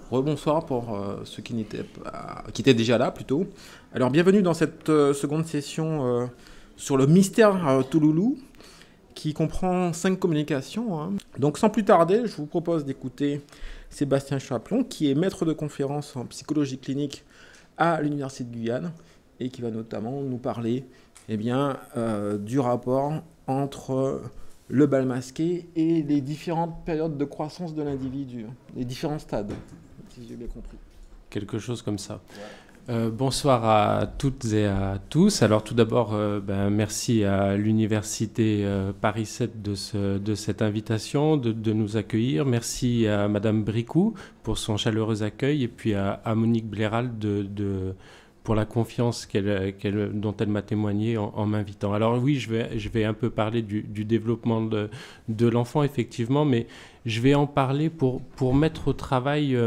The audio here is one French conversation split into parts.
Rebonsoir pour ceux qui étaient déjà là plutôt. Alors bienvenue dans cette seconde session sur le mystère Touloulou qui comprend 5 communications, hein. Donc sans plus tarder, je vous propose d'écouter Sébastien Chaplon qui est maître de conférence en psychologie clinique à l'Université de Guyane et qui va notamment nous parler du rapport entre le bal masqué et les différentes périodes de croissance de l'individu, les différents stades, si j'ai bien compris. Quelque chose comme ça. Bonsoir à toutes et à tous. Alors tout d'abord, merci à l'Université Paris 7 de cette invitation, de nous accueillir. Merci à Madame Bricou pour son chaleureux accueil et puis à Monique Blairal pour la confiance dont elle m'a témoigné en m'invitant. Alors oui, je vais un peu parler du développement de l'enfant, effectivement, mais je vais en parler pour mettre au travail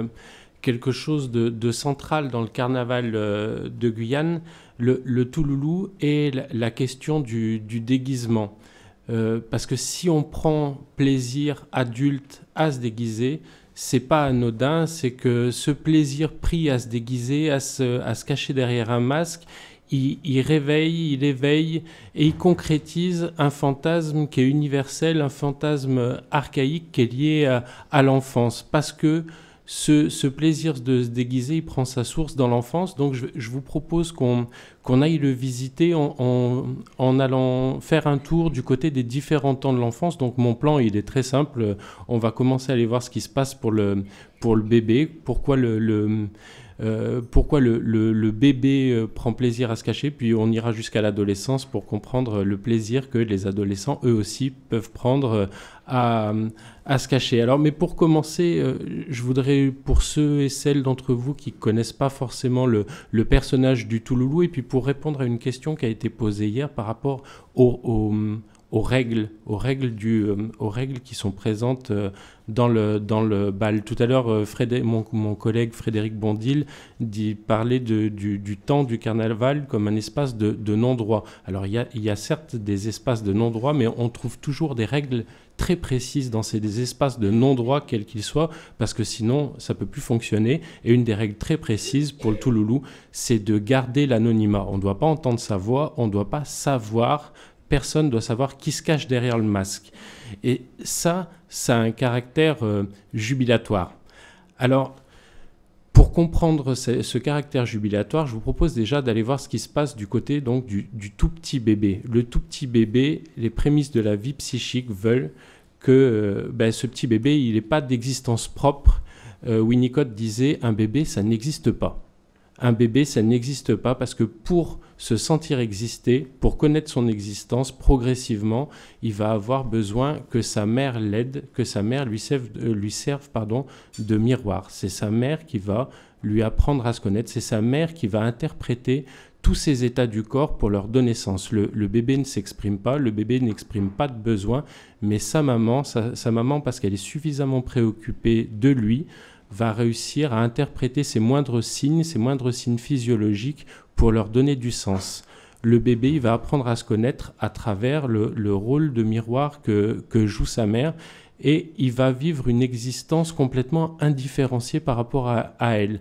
quelque chose de central dans le carnaval de Guyane, le Touloulou, et la question du déguisement. Parce que si on prend plaisir adulte à se déguiser, c'est pas anodin, c'est que ce plaisir pris à se déguiser, à se cacher derrière un masque, il réveille, il éveille et il concrétise un fantasme qui est universel, un fantasme archaïque qui est lié à l'enfance. Parce que ce plaisir de se déguiser, il prend sa source dans l'enfance. Donc je vous propose qu'on aille le visiter en allant faire un tour du côté des différents temps de l'enfance. Donc mon plan, il est très simple. On va commencer à aller voir ce qui se passe pour le bébé. Pourquoi le bébé prend plaisir à se cacher, puis on ira jusqu'à l'adolescence pour comprendre le plaisir que les adolescents, eux aussi, peuvent prendre à se cacher. Alors, mais pour commencer, je voudrais, pour ceux et celles d'entre vous qui ne connaissent pas forcément le personnage du Touloulou, et puis pour répondre à une question qui a été posée hier par rapport aux règles qui sont présentes dans le bal. Tout à l'heure, mon collègue Frédéric Bondil parlait du temps du carnaval comme un espace de non-droit. Alors il y a certes des espaces de non-droit, mais on trouve toujours des règles très précises dans ces espaces de non-droit, quels qu'ils soient, parce que sinon ça peut plus fonctionner. Et une des règles très précises pour le Touloulou, c'est de garder l'anonymat. On ne doit pas entendre sa voix, on ne doit pas savoir. Personne ne doit savoir qui se cache derrière le masque. Et ça a un caractère jubilatoire. Alors, pour comprendre ce caractère jubilatoire, je vous propose déjà d'aller voir ce qui se passe du côté donc, du tout petit bébé. Le tout petit bébé, les prémices de la vie psychique veulent que ce petit bébé, il n'ait pas d'existence propre. Winnicott disait « un bébé, ça n'existe pas ». Un bébé, ça n'existe pas parce que pour se sentir exister, pour connaître son existence, progressivement, il va avoir besoin que sa mère l'aide, que sa mère lui serve de miroir. C'est sa mère qui va lui apprendre à se connaître, c'est sa mère qui va interpréter tous ces états du corps pour leur donner sens. Le bébé ne s'exprime pas, le bébé n'exprime pas de besoin, mais sa maman, parce qu'elle est suffisamment préoccupée de lui, va réussir à interpréter ces moindres signes physiologiques pour leur donner du sens. Le bébé, il va apprendre à se connaître à travers le rôle de miroir que joue sa mère, et il va vivre une existence complètement indifférenciée par rapport à elle.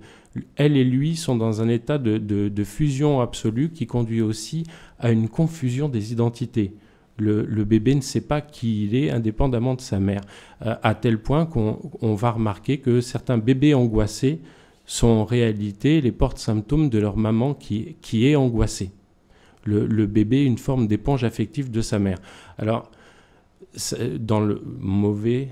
Elle et lui sont dans un état de fusion absolue qui conduit aussi à une confusion des identités. Le bébé ne sait pas qui il est indépendamment de sa mère, à tel point qu'on va remarquer que certains bébés angoissés sont en réalité les porte-symptômes de leur maman qui est angoissée. Le bébé est une forme d'éponge affective de sa mère. Alors, dans le mauvais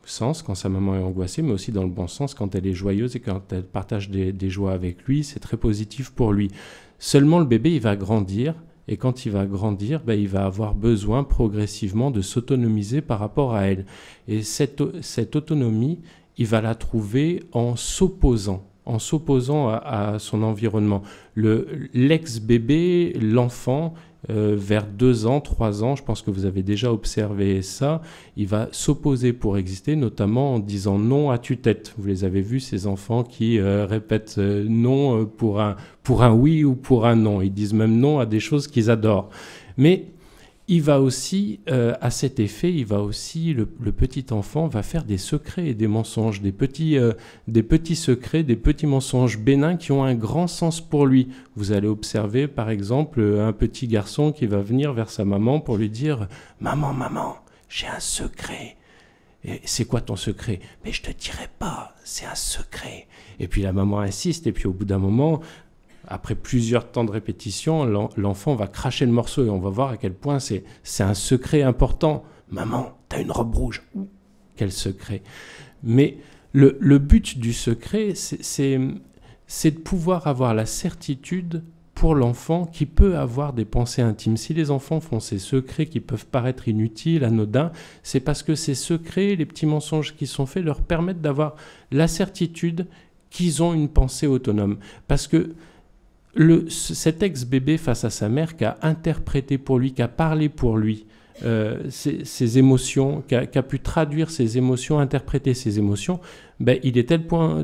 sens, quand sa maman est angoissée, mais aussi dans le bon sens, quand elle est joyeuse et quand elle partage des joies avec lui, c'est très positif pour lui. Seulement, le bébé, il va grandir. Et quand il va grandir, il va avoir besoin progressivement de s'autonomiser par rapport à elle. Et cette autonomie, il va la trouver en s'opposant à son environnement. L'ex-bébé, l'enfant, vers 2 ans, 3 ans, je pense que vous avez déjà observé ça, il va s'opposer pour exister, notamment en disant non à tue-tête. Vous les avez vus, ces enfants qui répètent non pour un oui ou pour un non. Ils disent même non à des choses qu'ils adorent. Mais il va aussi, à cet effet, le petit enfant va faire des secrets et des mensonges, des petits secrets, des petits mensonges bénins qui ont un grand sens pour lui. Vous allez observer, par exemple, un petit garçon qui va venir vers sa maman pour lui dire « Maman, maman, j'ai un secret !» Et c'est quoi ton secret? Mais je te dirai pas, c'est un secret. Et puis la maman insiste, et puis au bout d'un moment, après plusieurs temps de répétition, l'enfant va cracher le morceau et on va voir à quel point c'est un secret important. Maman, t'as une robe rouge. Quel secret. Mais le but du secret, c'est de pouvoir avoir la certitude pour l'enfant qui peut avoir des pensées intimes. Si les enfants font ces secrets qui peuvent paraître inutiles, anodins, c'est parce que ces secrets, les petits mensonges qui sont faits, leur permettent d'avoir la certitude qu'ils ont une pensée autonome. Parce que cet ex-bébé face à sa mère qui a interprété pour lui, qui a parlé pour lui ses émotions, qui a pu traduire ses émotions, interpréter ses émotions, ben, il est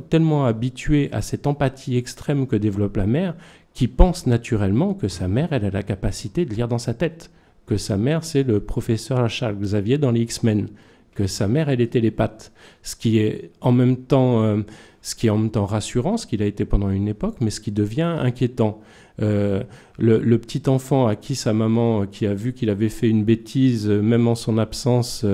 tellement habitué à cette empathie extrême que développe la mère qu'il pense naturellement que sa mère, elle a la capacité de lire dans sa tête, que sa mère, c'est le professeur Charles Xavier dans les X-Men, que sa mère, elle est télépathe, ce qui est en même temps rassurant, ce qu'il a été pendant une époque, mais ce qui devient inquiétant. Le petit enfant à qui sa maman, qui a vu qu'il avait fait une bêtise, même en son absence,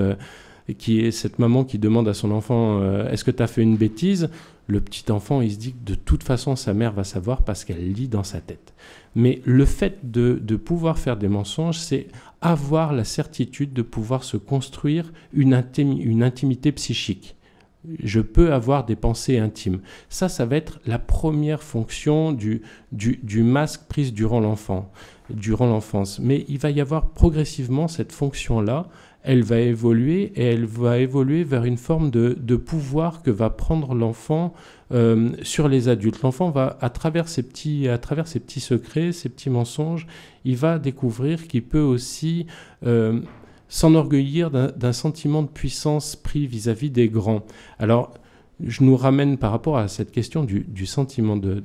cette maman qui demande à son enfant est-ce que tu as fait une bêtise? Le petit enfant, il se dit que de toute façon, sa mère va savoir parce qu'elle lit dans sa tête. Mais le fait de pouvoir faire des mensonges, c'est avoir la certitude de pouvoir se construire une intimité psychique. Je peux avoir des pensées intimes. Ça va être la première fonction du masque prise durant l'enfance. Mais il va y avoir progressivement cette fonction-là. Elle va évoluer et elle va évoluer vers une forme de pouvoir que va prendre l'enfant sur les adultes. L'enfant va, à travers ses petits secrets, ses petits mensonges, il va découvrir qu'il peut aussi s'enorgueillir d'un sentiment de puissance pris vis-à-vis des grands. Alors, je nous ramène par rapport à cette question du sentiment de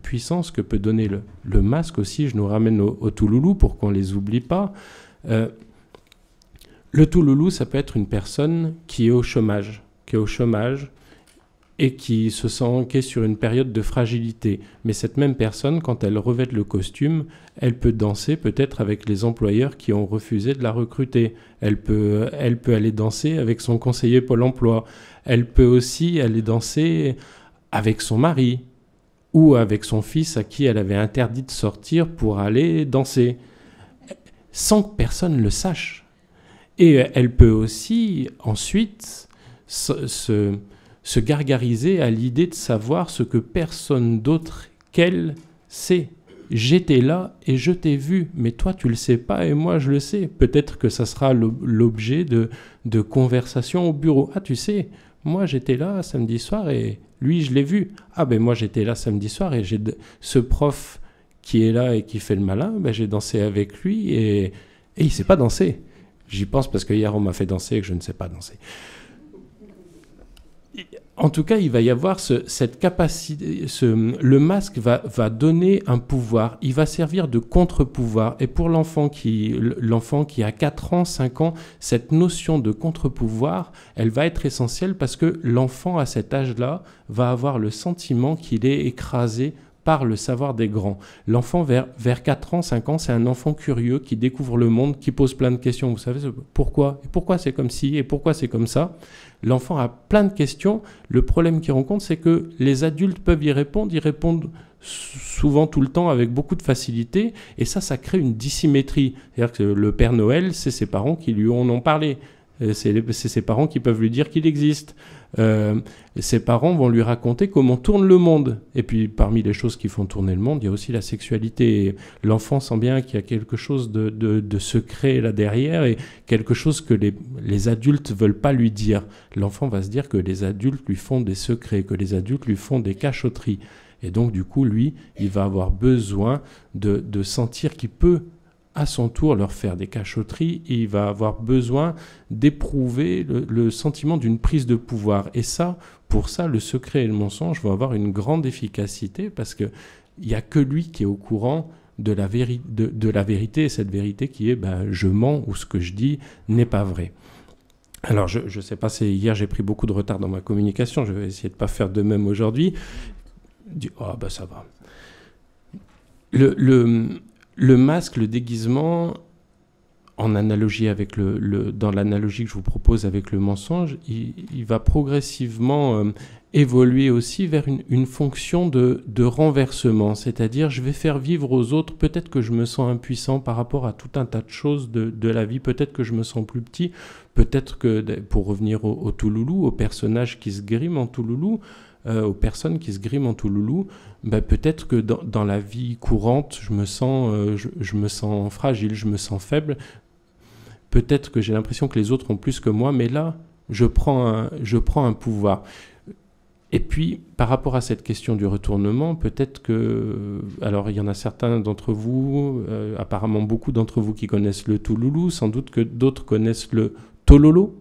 puissance que peut donner le masque aussi, je nous ramène au Touloulou pour qu'on ne les oublie pas. Le Touloulou, ça peut être une personne qui est au chômage et qui se sent qu'est sur une période de fragilité. Mais cette même personne, quand elle revêt le costume, elle peut danser peut-être avec les employeurs qui ont refusé de la recruter. Elle peut aller danser avec son conseiller Pôle emploi. Elle peut aussi aller danser avec son mari ou avec son fils à qui elle avait interdit de sortir pour aller danser, sans que personne ne le sache. Et elle peut aussi ensuite se gargariser à l'idée de savoir ce que personne d'autre qu'elle sait. J'étais là et je t'ai vu, mais toi tu le sais pas et moi je le sais. Peut-être que ça sera l'objet de conversations au bureau. Ah tu sais, moi j'étais là samedi soir et lui je l'ai vu. Ah ben moi j'étais là samedi soir et j'ai ce prof qui est là et qui fait le malin, ben j'ai dansé avec lui et il sait pas danser. J'y pense parce que hier on m'a fait danser et que je ne sais pas danser. En tout cas, il va y avoir cette capacité, le masque va donner un pouvoir, il va servir de contre-pouvoir. Et pour l'enfant qui a 4 ans, 5 ans, cette notion de contre-pouvoir, elle va être essentielle parce que l'enfant à cet âge-là va avoir le sentiment qu'il est écrasé par le savoir des grands. L'enfant vers 4 ans, 5 ans, c'est un enfant curieux qui découvre le monde, qui pose plein de questions. Vous savez pourquoi? Et pourquoi c'est comme ci? Et pourquoi c'est comme ça? L'enfant a plein de questions. Le problème qu'il rencontre, c'est que les adultes peuvent y répondre. Ils répondent souvent tout le temps avec beaucoup de facilité. Et ça crée une dissymétrie. C'est-à-dire que le Père Noël, c'est ses parents qui lui en ont parlé. C'est ses parents qui peuvent lui dire qu'il existe. Ses parents vont lui raconter comment tourne le monde. Et puis, parmi les choses qui font tourner le monde, il y a aussi la sexualité. Et l'enfant sent bien qu'il y a quelque chose de secret là derrière et quelque chose que les adultes ne veulent pas lui dire. L'enfant va se dire que les adultes lui font des secrets, que les adultes lui font des cachotteries. Et donc, du coup, lui, il va avoir besoin de sentir qu'il peut à son tour leur faire des cachotteries et il va avoir besoin d'éprouver le sentiment d'une prise de pouvoir. Et ça, pour ça, le secret et le mensonge vont avoir une grande efficacité parce qu'il n'y a que lui qui est au courant de la vérité, et cette vérité qui est je mens ou ce que je dis n'est pas vrai. Alors, je ne sais pas, hier j'ai pris beaucoup de retard dans ma communication, je vais essayer de ne pas faire de même aujourd'hui. Ça va. Le masque, le déguisement, en analogie avec dans l'analogie que je vous propose avec le mensonge, il va progressivement évoluer aussi vers une fonction de renversement, c'est-à-dire je vais faire vivre aux autres, peut-être que je me sens impuissant par rapport à tout un tas de choses de la vie, peut-être que je me sens plus petit, peut-être que, pour revenir au Touloulou, aux personnages qui se griment en Touloulou, aux personnes qui se griment en Touloulou, peut-être que dans la vie courante, je me sens fragile, je me sens faible, peut-être que j'ai l'impression que les autres ont plus que moi, mais là, je prends un pouvoir. Et puis, par rapport à cette question du retournement, peut-être que... Alors, il y en a certains d'entre vous, apparemment beaucoup d'entre vous qui connaissent le Touloulou, sans doute que d'autres connaissent le Tololo.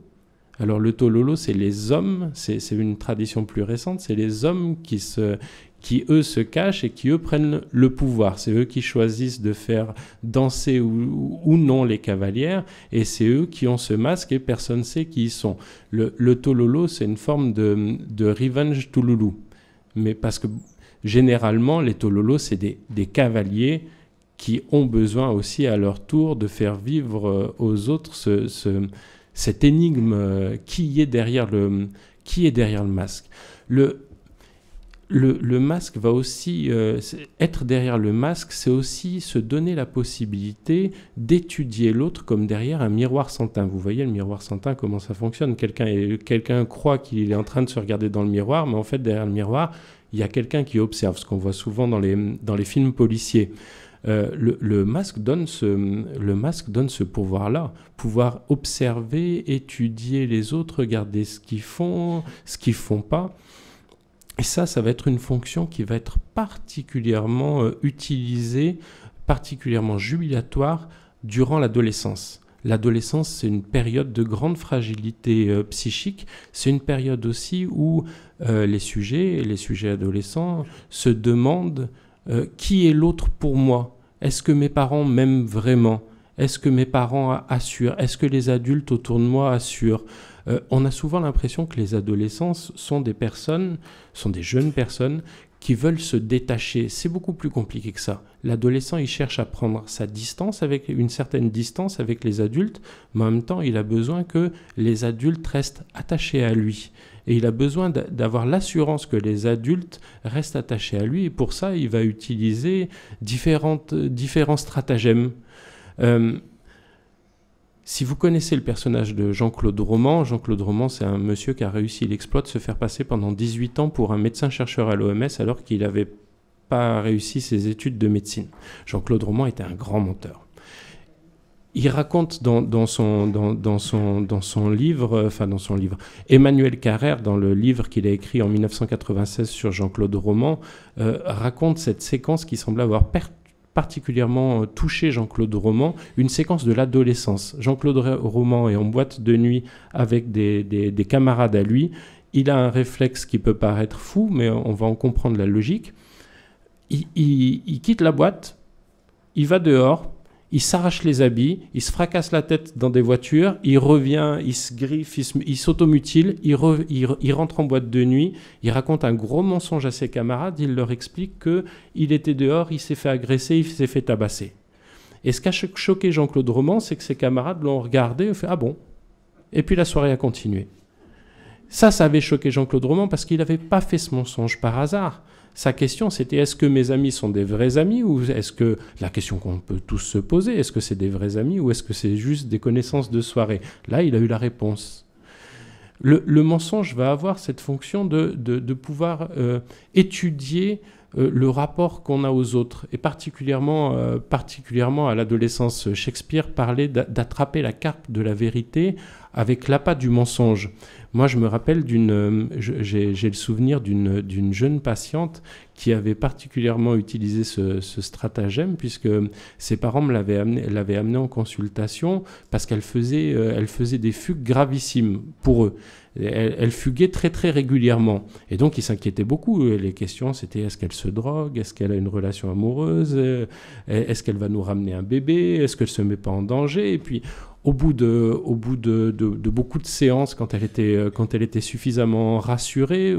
Alors, le Tololo, c'est les hommes, c'est une tradition plus récente, c'est les hommes qui, eux, se cachent et qui, eux, prennent le pouvoir. C'est eux qui choisissent de faire danser ou non les cavalières, et c'est eux qui ont ce masque et personne ne sait qui ils sont. Le Tololo, c'est une forme de revenge Touloulou. Mais parce que, généralement, les Tololos, c'est des cavaliers qui ont besoin aussi, à leur tour, de faire vivre aux autres cette énigme qui est derrière le masque. Le masque va aussi être derrière le masque, c'est aussi se donner la possibilité d'étudier l'autre comme derrière un miroir sans teint. Vous voyez le miroir sans teint, comment ça fonctionne. Quelqu'un croit qu'il est en train de se regarder dans le miroir, mais en fait derrière le miroir, il y a quelqu'un qui observe, ce qu'on voit souvent dans les films policiers. Le masque donne ce pouvoir-là, pouvoir observer, étudier les autres, regarder ce qu'ils font pas. Et ça va être une fonction qui va être particulièrement utilisée, particulièrement jubilatoire durant l'adolescence. L'adolescence, c'est une période de grande fragilité psychique. C'est une période aussi où les sujets adolescents se demandent qui est l'autre pour moi ? Est-ce que mes parents m'aiment vraiment ? Est-ce que mes parents assurent ? Est-ce que les adultes autour de moi assurent ? On a souvent l'impression que les adolescents sont des jeunes personnes qui veulent se détacher. C'est beaucoup plus compliqué que ça. L'adolescent, il cherche à prendre une certaine distance avec les adultes, mais en même temps, il a besoin que les adultes restent attachés à lui. Et il a besoin d'avoir l'assurance que les adultes restent attachés à lui. Et pour ça, il va utiliser différents stratagèmes. Si vous connaissez le personnage de Jean-Claude Roman, c'est un monsieur qui a réussi l'exploit de se faire passer pendant 18 ans pour un médecin-chercheur à l'OMS alors qu'il n'avait pas réussi ses études de médecine. Jean-Claude Roman était un grand menteur. Il raconte dans son livre, Emmanuel Carrère, dans le livre qu'il a écrit en 1996 sur Jean-Claude Roman, raconte cette séquence qui semble avoir particulièrement touché Jean-Claude Roman, une séquence de l'adolescence. Jean-Claude Roman est en boîte de nuit avec des camarades à lui. Il a un réflexe qui peut paraître fou, mais on va en comprendre la logique. Il quitte la boîte, il va dehors, il s'arrache les habits, il se fracasse la tête dans des voitures, il revient, il se griffe, il s'automutile, il rentre en boîte de nuit, il raconte un gros mensonge à ses camarades, il leur explique qu'il était dehors, il s'est fait agresser, il s'est fait tabasser. Et ce qui a choqué Jean-Claude Roman, c'est que ses camarades l'ont regardé et fait « Ah bon ?» Et puis la soirée a continué. Ça avait choqué Jean-Claude Roman parce qu'il n'avait pas fait ce mensonge par hasard. Sa question, c'était est-ce que mes amis sont des vrais amis ou est-ce que, la question qu'on peut tous se poser, est-ce que c'est des vrais amis ou est-ce que c'est juste des connaissances de soirée ? Là, il a eu la réponse. Le mensonge va avoir cette fonction de pouvoir étudier le rapport qu'on a aux autres, et particulièrement à l'adolescence. Shakespeare parlait d'attraper la carpe de la vérité avec l'appât du mensonge. Moi, je me rappelle j'ai le souvenir d'une jeune patiente qui avait particulièrement utilisé ce stratagème, puisque ses parents l'avaient amenée en consultation parce qu'elle faisait des fugues gravissimes pour eux. Elle fuguait très très régulièrement. Et donc il s'inquiétait beaucoup. Les questions c'était est-ce qu'elle se drogue, est-ce qu'elle a une relation amoureuse, est-ce qu'elle va nous ramener un bébé, est-ce qu'elle se met pas en danger. Et puis au bout de beaucoup de séances, quand elle était suffisamment rassurée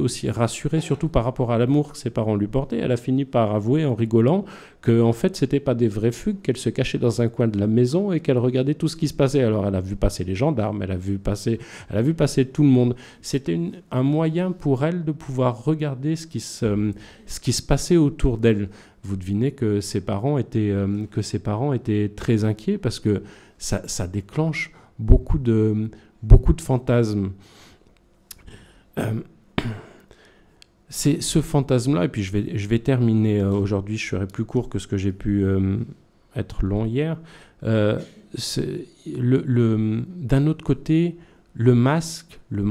surtout par rapport à l'amour que ses parents lui portaient, elle a fini par avouer en rigolant que en fait c'était pas des vraies fugues, qu'elle se cachait dans un coin de la maison et qu'elle regardait tout ce qui se passait. Alors elle a vu passer les gendarmes, elle a vu passer tout le monde. C'était un moyen pour elle de pouvoir regarder ce qui se passait autour d'elle. Vous devinez que ses parents étaient très inquiets parce que ça déclenche beaucoup de fantasmes. C'est ce fantasme-là, et puis je vais terminer aujourd'hui, je serai plus court que ce que j'ai pu être long hier. D'un autre côté, le masque, le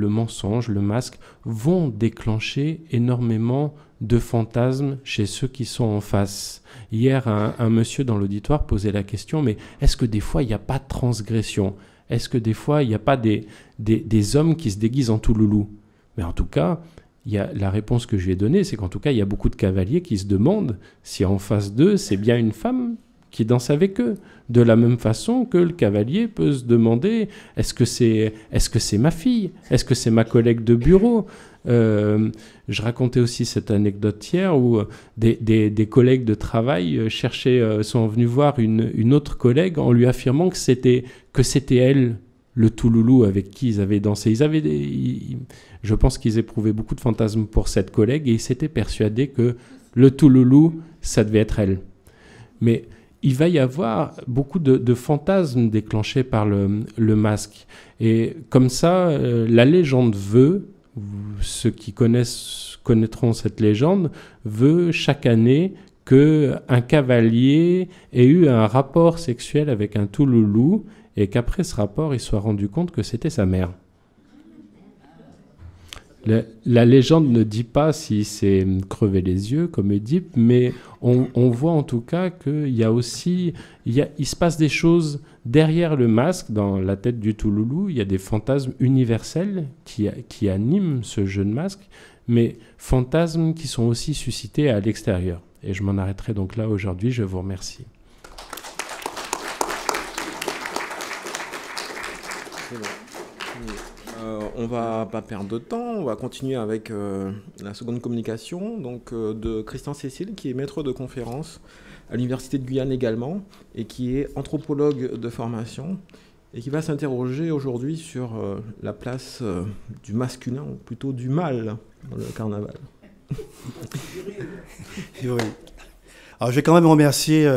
mensonge, le masque vont déclencher énormément de fantasmes chez ceux qui sont en face. Hier, un monsieur dans l'auditoire posait la question, mais est-ce que des fois, il n'y a pas de transgression? Est-ce que des fois, il n'y a pas des hommes qui se déguisent en Touloulou? Mais en tout cas, la réponse que je lui ai donnée, c'est qu'en tout cas, il y a beaucoup de cavaliers qui se demandent si en face d'eux, c'est bien une femme qui danse avec eux. De la même façon que le cavalier peut se demander est-ce que c'est ma fille? Est-ce que c'est ma collègue de bureau? Je racontais aussi cette anecdote hier où des collègues de travail sont venus voir une autre collègue en lui affirmant que c'était elle, le Touloulou avec qui ils avaient dansé. Je pense qu'ils éprouvaient beaucoup de fantasmes pour cette collègue et ils s'étaient persuadés que le Touloulou, ça devait être elle. Mais il va y avoir beaucoup de fantasmes déclenchés par le masque. Et comme ça, la légende veut, ceux qui connaîtront cette légende, veut chaque année qu'un cavalier ait eu un rapport sexuel avec un Touloulou et qu'après ce rapport, il soit rendu compte que c'était sa mère. La légende ne dit pas si c'est crever les yeux, comme Édipe, mais on voit en tout cas qu'il y a aussi... Il se passe des choses derrière le masque, dans la tête du Touloulou. Il y a des fantasmes universels qui animent ce jeu de masque, mais fantasmes qui sont aussi suscités à l'extérieur. Et je m'en arrêterai donc là aujourd'hui. Je vous remercie. On va pas perdre de temps, on va continuer avec la seconde communication donc, de Christian Cécile, qui est maître de conférence à l'Université de Guyane également, et qui est anthropologue de formation, et qui va s'interroger aujourd'hui sur la place du masculin, ou plutôt du mâle, dans le carnaval. Oui. Alors, je vais quand même remercier,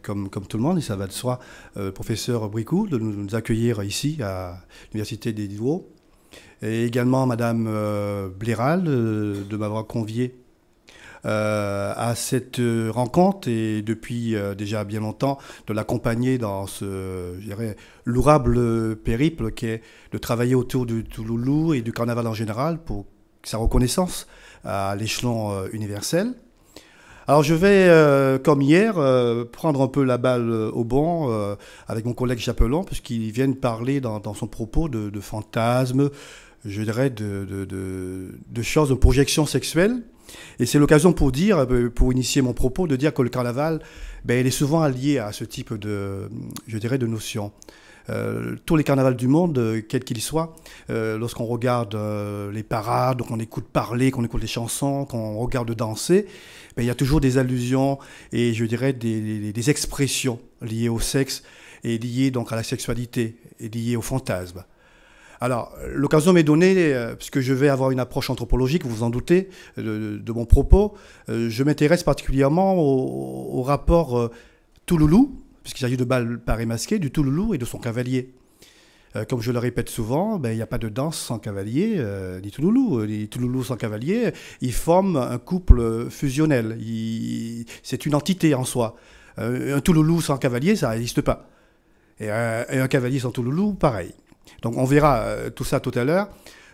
comme tout le monde, et ça va de soi, le professeur Bricou de nous accueillir ici à l'Université des Diderot, et également Madame Bléral de m'avoir convié à cette rencontre et depuis déjà bien longtemps de l'accompagner dans ce, je dirais, lourable périple qui est de travailler autour du Touloulou et du carnaval en général pour sa reconnaissance à l'échelon universel. Alors je vais, comme hier, prendre un peu la balle au bond avec mon collègue Chapelon, puisqu'il vient de parler dans son propos de fantasmes, je dirais de choses, de projections sexuelles. Et c'est l'occasion pour initier mon propos, de dire que le carnaval, il est souvent allié à ce type de notions. Tous les carnavals du monde, quels qu'ils soient, lorsqu'on regarde les parades, qu'on écoute parler, qu'on écoute les chansons, qu'on regarde danser, il y a toujours des allusions et je dirais des expressions liées au sexe et liées donc à la sexualité et liées au fantasme. Alors, l'occasion m'est donnée, puisque je vais avoir une approche anthropologique, vous vous en doutez, de mon propos. Je m'intéresse particulièrement au rapport Touloulou, puisqu'il s'agit de bal paré masqué, du Touloulou et de son cavalier. Comme je le répète souvent, il n'y a pas de danse sans cavalier, ni Touloulou. Ni Touloulou sans cavalier, ils forment un couple fusionnel. C'est une entité en soi. Un Touloulou sans cavalier, ça n'existe pas. Et un cavalier sans Touloulou, pareil. Donc on verra tout ça tout à l'heure.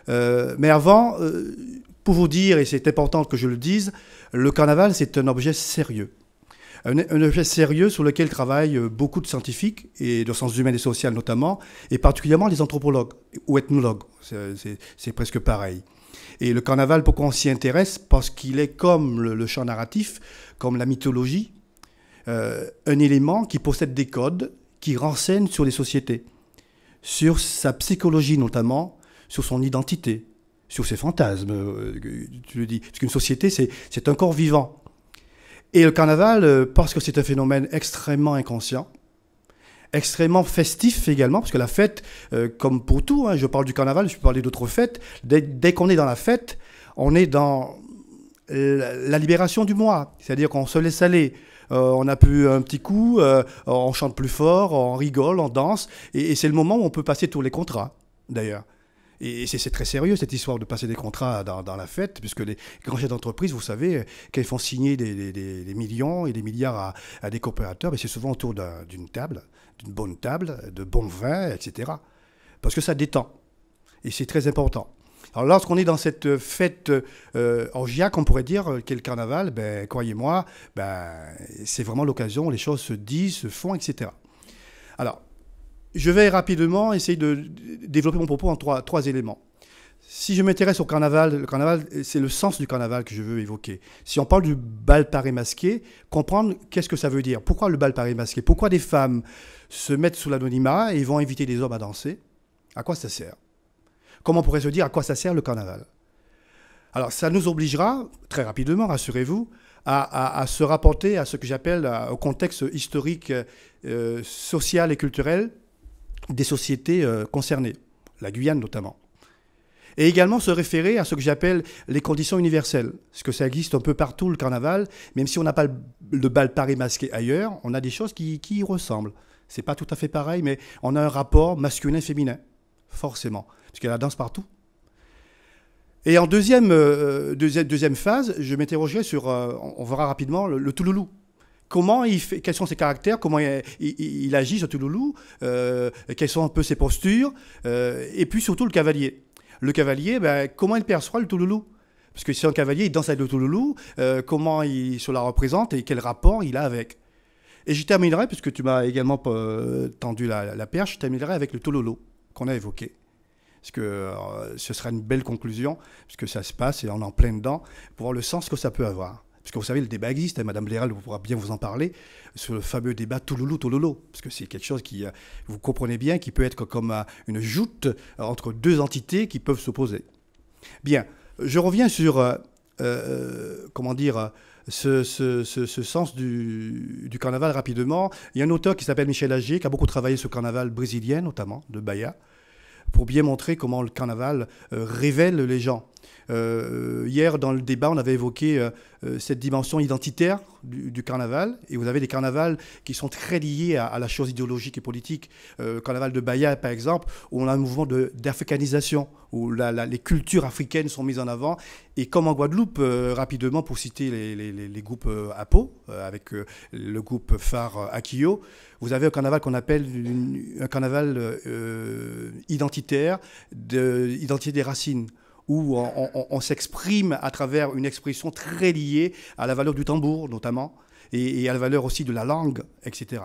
Mais avant, pour vous dire, et c'est important que je le dise, le carnaval, c'est un objet sérieux. Un objet sérieux sur lequel travaillent beaucoup de scientifiques, et de sciences humaines et sociales notamment, et particulièrement les anthropologues ou ethnologues. C'est presque pareil. Et le carnaval, pourquoi on s'y intéresse? Parce qu'il est comme le chant narratif, comme la mythologie, un élément qui possède des codes, qui renseigne sur les sociétés, sur sa psychologie notamment, sur son identité, sur ses fantasmes, tu le dis. Parce qu'une société, c'est un corps vivant. Et le carnaval, parce que c'est un phénomène extrêmement inconscient, extrêmement festif également, parce que la fête, comme pour tout, hein, je parle du carnaval, je peux parler d'autres fêtes, dès qu'on est dans la fête, on est dans la libération du moi, c'est-à-dire qu'on se laisse aller. On a pu un petit coup, on chante plus fort, on rigole, on danse, et c'est le moment où on peut passer tous les contrats, d'ailleurs. Et c'est très sérieux, cette histoire de passer des contrats dans la fête, puisque les grands chefs d'entreprise, vous savez, quand ils font signer des millions et des milliards à des coopérateurs, c'est souvent autour d'une table, d'une bonne table, de bons vins, etc. Parce que ça détend. Et c'est très important. Alors lorsqu'on est dans cette fête orgiaque, on pourrait dire, qu'est le carnaval, ben, croyez-moi, ben, c'est vraiment l'occasion où les choses se disent, se font, etc. Alors, je vais rapidement essayer de développer mon propos en trois éléments. Si je m'intéresse au carnaval, le carnaval, c'est le sens du carnaval que je veux évoquer. Si on parle du bal paré masqué, comprendre qu'est-ce que ça veut dire. Pourquoi le bal paré masqué? Pourquoi des femmes se mettent sous l'anonymat et vont inviter des hommes à danser? À quoi ça sert? Comment on pourrait se dire à quoi ça sert le carnaval? Alors, ça nous obligera, très rapidement, rassurez-vous, à se rapporter à ce que j'appelle au contexte historique, social et culturel des sociétés concernées, la Guyane notamment. Et également se référer à ce que j'appelle les conditions universelles, parce que ça existe un peu partout, le carnaval, même si on n'a pas le bal paré masqué ailleurs, on a des choses qui y ressemblent. C'est pas tout à fait pareil, mais on a un rapport masculin-féminin, forcément, parce qu'il y a la danse partout. Et en deuxième phase, je m'interrogerai sur, on verra rapidement, le touloulou. Comment il fait, quels sont ses caractères, comment il agit, ce touloulou, quelles sont un peu ses postures, et puis surtout le cavalier. Le cavalier, ben, comment il perçoit le touloulou? Parce que si un cavalier, il danse avec le touloulou, comment il se la représente et quel rapport il a avec. Et j'y terminerai, puisque tu m'as également tendu la perche, je terminerai avec le touloulou qu'on a évoqué. Parce que ce sera une belle conclusion, puisque ça se passe et on est en plein dedans, pour voir le sens que ça peut avoir. Parce que vous savez, le débat existe, hein, Madame Léral pourra bien vous en parler, sur le fameux débat Touloulou-Touloulou. Parce que c'est quelque chose qui, vous comprenez bien, qui peut être comme une joute entre deux entités qui peuvent s'opposer. Bien, je reviens sur, comment dire, ce sens du carnaval rapidement. Il y a un auteur qui s'appelle Michel Ager, qui a beaucoup travaillé sur le carnaval brésilien, notamment, de Bahia, pour bien montrer comment le carnaval révèle les gens. Hier, dans le débat, on avait évoqué cette dimension identitaire du carnaval. Et vous avez des carnavals qui sont très liés à la chose idéologique et politique. Carnaval de Bahia, par exemple, où on a un mouvement d'africanisation, où les cultures africaines sont mises en avant. Et comme en Guadeloupe, rapidement, pour citer les groupes APO, avec le groupe phare Akio, vous avez un carnaval qu'on appelle un carnaval identitaire, identité des racines, où on s'exprime à travers une expression très liée à la valeur du tambour, notamment, et à la valeur aussi de la langue, etc.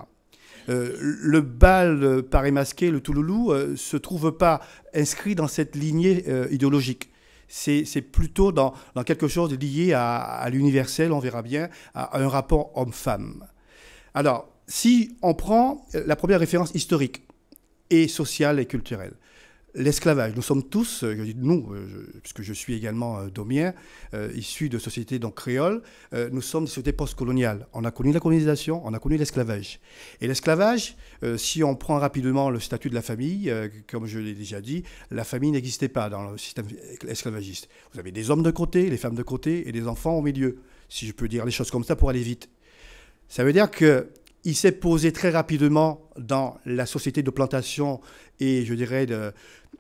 Le bal paré masqué, le touloulou, ne se trouve pas inscrit dans cette lignée idéologique. C'est plutôt dans quelque chose lié à l'universel, on verra bien, à un rapport homme-femme. Alors, si on prend la première référence historique et sociale et culturelle, l'esclavage. Nous sommes tous, je dis nous, puisque je suis également domien, issu de sociétés donc créoles, nous sommes des sociétés postcoloniales. On a connu la colonisation, on a connu l'esclavage. Et l'esclavage, si on prend rapidement le statut de la famille, comme je l'ai déjà dit, la famille n'existait pas dans le système esclavagiste. Vous avez des hommes de côté, les femmes de côté et des enfants au milieu, si je peux dire les choses comme ça pour aller vite. Ça veut dire qu'il s'est posé très rapidement dans la société de plantation et, je dirais,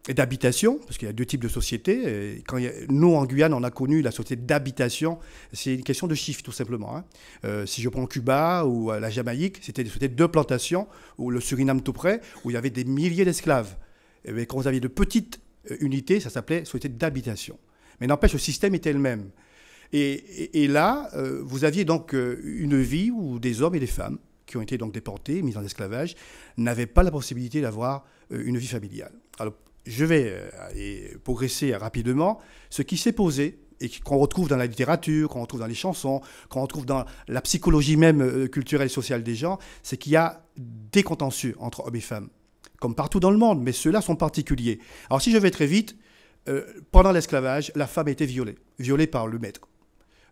d'habitation, parce qu'il y a deux types de sociétés. Nous, en Guyane, on a connu la société d'habitation. C'est une question de chiffres, tout simplement. Hein. Si je prends Cuba ou la Jamaïque, c'était des sociétés de plantation, ou le Suriname tout près, où il y avait des milliers d'esclaves. Et quand vous aviez de petites unités, ça s'appelait société d'habitation. Mais n'empêche, le système était le même. Et là, vous aviez donc une vie où des hommes et des femmes qui ont été donc déportés, mis en esclavage, n'avaient pas la possibilité d'avoir une vie familiale. Alors, je vais progresser rapidement. Ce qui s'est posé, et qu'on retrouve dans la littérature, qu'on retrouve dans les chansons, qu'on retrouve dans la psychologie même culturelle et sociale des gens, c'est qu'il y a des contentieux entre hommes et femmes, comme partout dans le monde, mais ceux-là sont particuliers. Alors si je vais très vite, pendant l'esclavage, la femme était violée par le maître.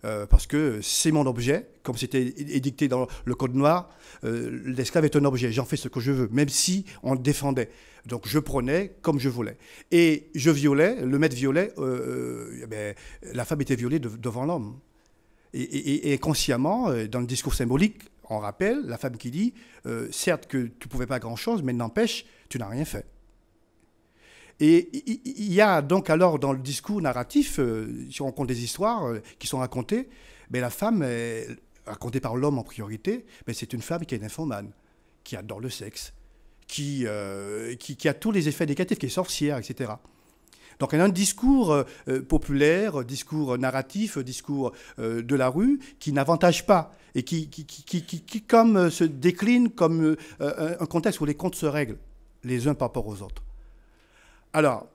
Parce que c'est mon objet, comme c'était édicté dans le Code noir, l'esclave est un objet, j'en fais ce que je veux, même si on le défendait. Donc je prenais comme je voulais. Et je violais, le maître violait, la femme était violée devant l'homme. Et consciemment, dans le discours symbolique, on rappelle la femme qui dit, certes que tu ne pouvais pas grand-chose, mais n'empêche, tu n'as rien fait. Et il y a donc alors dans le discours narratif, si on raconte des histoires qui sont racontées, mais la femme, racontée par l'homme en priorité, mais c'est une femme qui est nymphomane, qui adore le sexe, qui a tous les effets négatifs, qui est sorcière, etc. Donc il y a un discours populaire, discours narratif, discours de la rue, qui n'avantage pas, et qui comme se décline comme un contexte où les comptes se règlent les uns par rapport aux autres. Alors,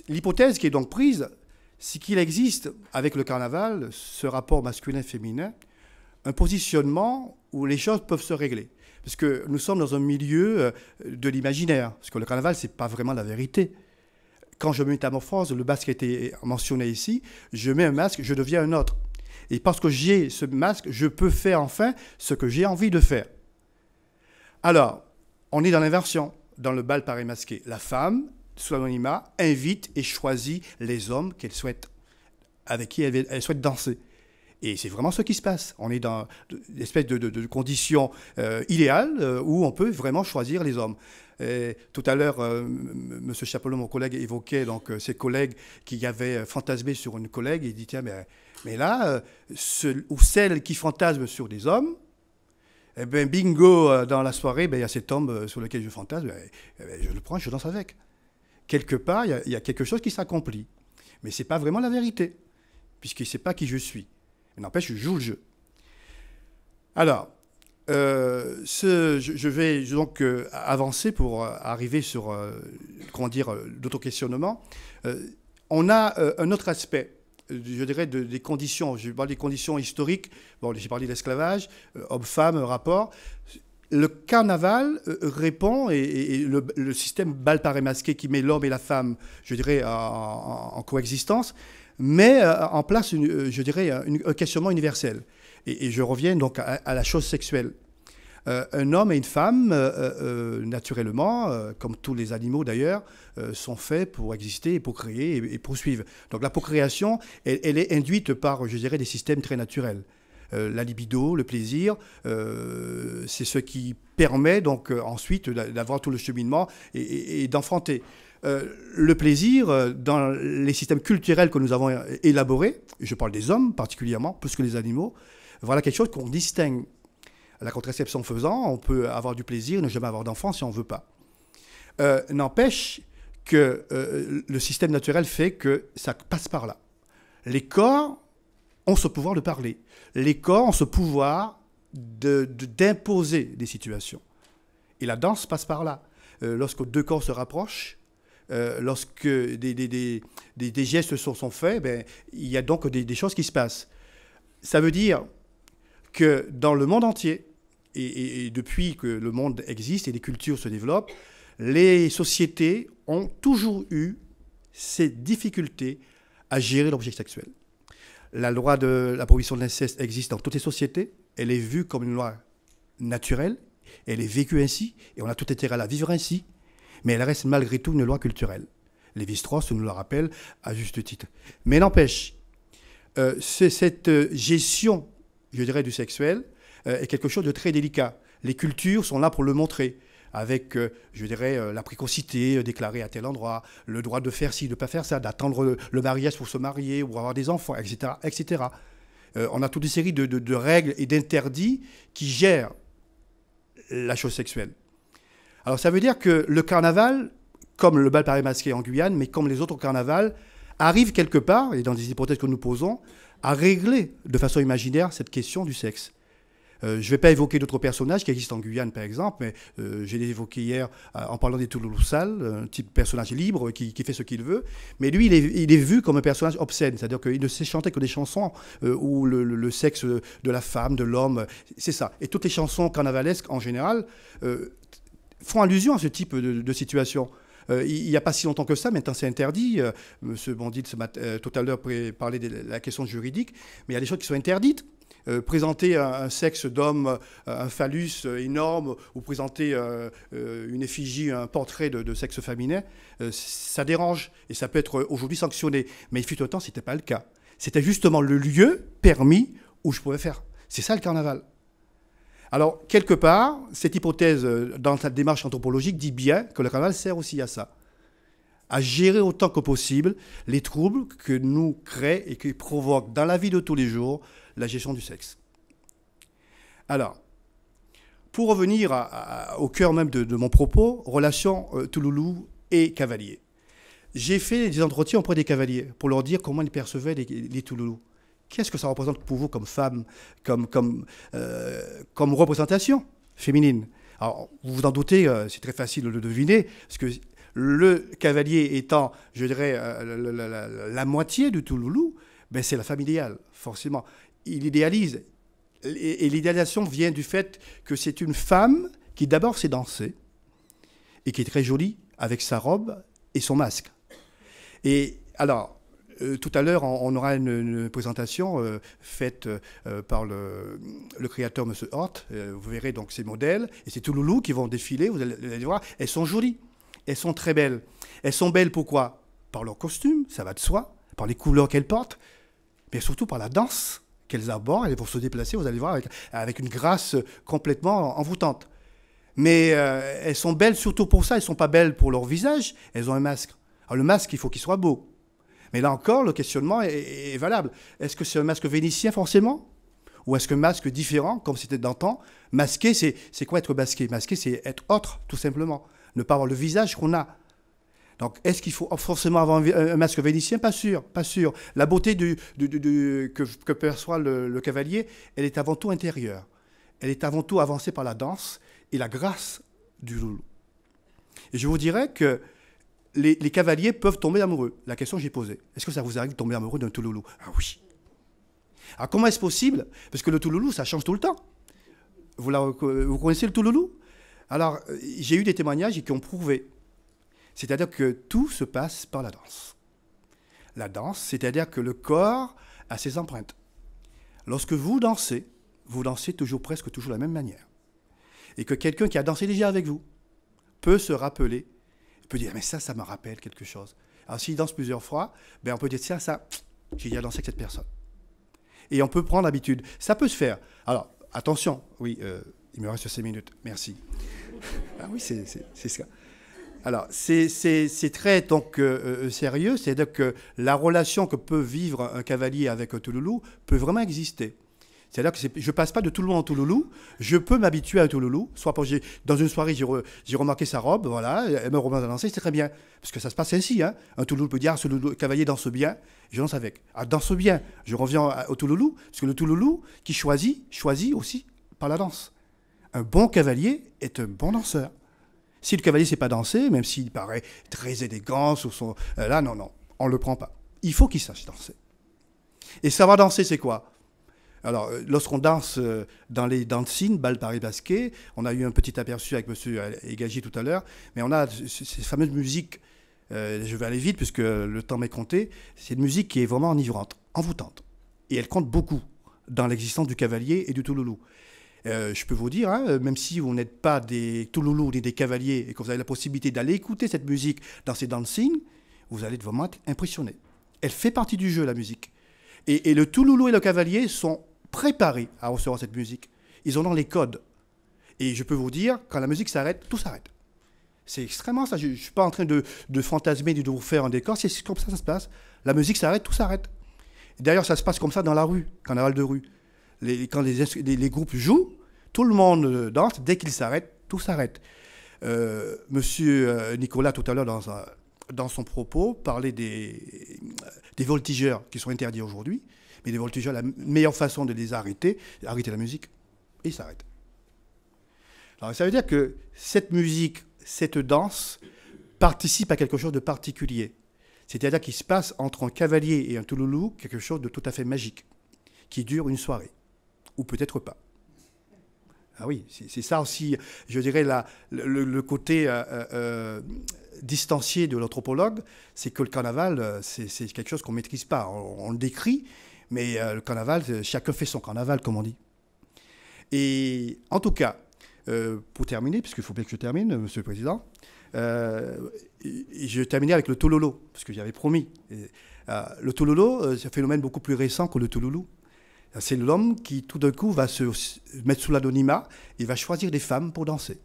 l'hypothèse qui est donc prise, c'est qu'il existe, avec le carnaval, ce rapport masculin-féminin, un positionnement où les choses peuvent se régler. Parce que nous sommes dans un milieu de l'imaginaire. Parce que le carnaval, ce n'est pas vraiment la vérité. Quand je me métamorphose, le masque qui a été mentionné ici, je mets un masque, je deviens un autre. Et parce que j'ai ce masque, je peux faire enfin ce que j'ai envie de faire. Alors, on est dans l'inversion, dans le bal paré masqué. La femme, sous l'anonymat, invite et choisit les hommes qu'elle souhaite, avec qui elle souhaite danser. Et c'est vraiment ce qui se passe. On est dans une espèce de conditions idéales où on peut vraiment choisir les hommes. Et tout à l'heure, M. Chapelot, mon collègue, évoquait donc, ses collègues qui avaient fantasmé sur une collègue. Et il dit, tiens, mais là, ou celle qui fantasme sur des hommes, eh bien, bingo, dans la soirée, il y a cet homme sur lequel je fantasme, je le prends, je danse avec. Quelque part, il y a quelque chose qui s'accomplit. Mais ce n'est pas vraiment la vérité, puisqu'il ne sait pas qui je suis. Mais n'empêche, je joue le jeu. Alors, je vais donc avancer pour arriver sur, d'autres questionnements. On a un autre aspect, je dirais, des conditions. Je parle des conditions historiques. Bon, j'ai parlé de l'esclavage, homme-femme, rapport. Le carnaval répond, et le système bal paré masqué qui met l'homme et la femme, je dirais, en coexistence, met en place, un questionnement universel. Et je reviens donc à la chose sexuelle. Un homme et une femme, naturellement, comme tous les animaux d'ailleurs, sont faits pour exister et pour créer et poursuivre. Donc la procréation, elle est induite par, je dirais, des systèmes très naturels. La libido, le plaisir, c'est ce qui permet donc ensuite d'avoir tout le cheminement et d'enfanter. Le plaisir, dans les systèmes culturels que nous avons élaborés, je parle des hommes particulièrement, plus que les animaux, voilà quelque chose qu'on distingue. La contraception faisant, on peut avoir du plaisir et ne jamais avoir d'enfant si on ne veut pas. N'empêche que le système naturel fait que ça passe par là. Les corps ont ce pouvoir de parler. Les corps ont ce pouvoir d'imposer des situations. Et la danse passe par là. Lorsque deux corps se rapprochent, lorsque des gestes sont faits, il y a donc des choses qui se passent. Ça veut dire que dans le monde entier, et depuis que le monde existe et les cultures se développent, les sociétés ont toujours eu ces difficultés à gérer l'objet sexuel. La loi de la prohibition de l'inceste existe dans toutes les sociétés. Elle est vue comme une loi naturelle. Elle est vécue ainsi. Et on a tout intérêt à la vivre ainsi. Mais elle reste malgré tout une loi culturelle. Lévi-Strauss nous le rappelle à juste titre. Mais n'empêche, cette gestion, je dirais, du sexuel est quelque chose de très délicat. Les cultures sont là pour le montrer. Avec, je dirais, la précocité déclarée à tel endroit, le droit de faire ci, de ne pas faire ça, d'attendre le mariage pour se marier ou pour avoir des enfants, etc. etc. On a toute une série de règles et d'interdits qui gèrent la chose sexuelle. Alors ça veut dire que le carnaval, comme le bal paré masqué en Guyane, mais comme les autres carnavals, arrive quelque part, et dans des hypothèses que nous posons, à régler de façon imaginaire cette question du sexe. Je ne vais pas évoquer d'autres personnages qui existent en Guyane, par exemple, mais je l'ai évoqué hier en parlant des Touloulou Sall, un type personnage libre qui fait ce qu'il veut. Mais lui, il est vu comme un personnage obscène, c'est-à-dire qu'il ne sait chanter que des chansons où le sexe de la femme, de l'homme, c'est ça. Et toutes les chansons carnavalesques, en général, font allusion à ce type de situation. Il n'y a pas si longtemps que ça, maintenant c'est interdit. M. Bondit, tout à l'heure, parlait de la question juridique, mais il y a des choses qui sont interdites. Présenter un sexe d'homme, un phallus énorme, ou présenter une effigie, un portrait de sexe féminin, ça dérange et ça peut être aujourd'hui sanctionné. Mais il fut un temps, ce n'était pas le cas. C'était justement le lieu permis où je pouvais faire. C'est ça le carnaval. Alors, quelque part, cette hypothèse dans cette démarche anthropologique dit bien que le carnaval sert aussi à ça, à gérer autant que possible les troubles que nous crée et qui provoquent dans la vie de tous les jours la gestion du sexe. Alors, pour revenir au cœur même de mon propos, relation Touloulou et cavaliers. J'ai fait des entretiens auprès des cavaliers pour leur dire comment ils percevaient les Touloulous. Qu'est-ce que ça représente pour vous comme femme, comme représentation féminine? Alors, vous vous en doutez, c'est très facile de le deviner, parce que le cavalier étant, je dirais, la moitié du Touloulou, ben c'est la femme idéale, forcément. Il idéalise. Et l'idéalisation vient du fait que c'est une femme qui d'abord sait danser et qui est très jolie avec sa robe et son masque. Et alors, tout à l'heure, on aura une présentation faite par le créateur, M. Hort. Vous verrez donc ces modèles. Et c'est Touloulou qui vont défiler, vous allez voir. Elles sont jolies. Elles sont très belles. Elles sont belles pourquoi? Par leur costume, ça va de soi, par les couleurs qu'elles portent, mais surtout par la danse qu'elles abordent. Elles vont se déplacer, vous allez voir, avec une grâce complètement envoûtante. Mais elles sont belles surtout pour ça. Elles ne sont pas belles pour leur visage. Elles ont un masque. Alors le masque, il faut qu'il soit beau. Mais là encore, le questionnement est valable. Est-ce que c'est un masque vénitien forcément? Ou est-ce qu'un masque différent, comme c'était d'antan? Masqué, c'est quoi être masqué? Masqué, c'est être autre, tout simplement. Ne pas avoir le visage qu'on a. Donc, est-ce qu'il faut forcément avoir un masque vénitien? Pas sûr, pas sûr. La beauté que perçoit le cavalier, elle est avant tout intérieure. Elle est avant tout avancée par la danse et la grâce du loulou. Et je vous dirais que les cavaliers peuvent tomber amoureux. La question que j'ai posée, est-ce que ça vous arrive de tomber amoureux d'un touloulou? Ah oui. Alors, comment est-ce possible? Parce que le touloulou, ça change tout le temps. Vous connaissez le touloulou? Alors, j'ai eu des témoignages qui ont prouvé. C'est-à-dire que tout se passe par la danse. La danse, c'est-à-dire que le corps a ses empreintes. Lorsque vous dansez presque toujours de la même manière. Et que quelqu'un qui a dansé déjà avec vous peut se rappeler, peut dire, mais ça me rappelle quelque chose. Alors, s'il danse plusieurs fois, ben on peut dire, tiens, ça, j'ai déjà dansé avec cette personne. Et on peut prendre l'habitude. Ça peut se faire. Alors, attention, oui, il me reste 5 minutes, merci. Ah oui, c'est ça. Alors, c'est très donc, sérieux, c'est-à-dire que la relation que peut vivre un cavalier avec un touloulou peut vraiment exister. C'est-à-dire que je ne passe pas de touloulou en touloulou, je peux m'habituer à un touloulou, soit dans une soirée, j'ai remarqué sa robe, voilà, elle me remet à danser, c'est très bien. Parce que ça se passe ainsi, hein. Un touloulou peut dire, ce cavalier danse bien, je danse avec. Ah, danse bien, je reviens au touloulou, parce que le touloulou qui choisit aussi par la danse. Un bon cavalier est un bon danseur. Si le cavalier ne sait pas danser, même s'il paraît très élégant, là, non, on ne le prend pas. Il faut qu'il sache danser. Et savoir danser, c'est quoi? Alors, lorsqu'on danse dans les dancing, bal Paris-Basquet, on a eu un petit aperçu avec M. Egaji tout à l'heure, mais on a ces fameuses musiques, je vais aller vite puisque le temps m'est compté, c'est une musique qui est vraiment enivrante, envoûtante. Et elle compte beaucoup dans l'existence du cavalier et du touloulou. Je peux vous dire, hein, même si vous n'êtes pas des touloulous ni des cavaliers et que vous avez la possibilité d'aller écouter cette musique dans ces dancing, vous allez vraiment être impressionné. Elle fait partie du jeu, la musique. Et le touloulou et le cavalier sont préparés à recevoir cette musique. Ils ont dans les codes. Et je peux vous dire, quand la musique s'arrête, tout s'arrête. C'est extrêmement ça. Je ne suis pas en train de fantasmer, de vous faire un décor. C'est comme ça se passe. La musique s'arrête, tout s'arrête. D'ailleurs, ça se passe comme ça dans la rue, carnaval de rue. Quand les groupes jouent, tout le monde danse. Dès qu'ils s'arrêtent, tout s'arrête. Monsieur Nicolas, tout à l'heure, dans son propos, parlait des voltigeurs qui sont interdits aujourd'hui. Mais les voltigeurs, la meilleure façon de les arrêter la musique, et ils s'arrêtent. Alors ça veut dire que cette musique, cette danse, participe à quelque chose de particulier. C'est-à-dire qu'il se passe entre un cavalier et un touloulou quelque chose de tout à fait magique, qui dure une soirée, ou peut-être pas. Ah oui, c'est ça aussi, je dirais, le côté distancié de l'anthropologue, c'est que le carnaval, c'est quelque chose qu'on ne maîtrise pas. On le décrit, mais le carnaval, chacun fait son carnaval, comme on dit. Et en tout cas, pour terminer, puisqu'il faut bien que je termine, Monsieur le Président, je terminais avec le tololo, parce que j'avais promis. Le tololo, c'est un phénomène beaucoup plus récent que le touloulou. C'est l'homme qui, tout d'un coup, va se mettre sous l'anonymat et va choisir des femmes pour danser.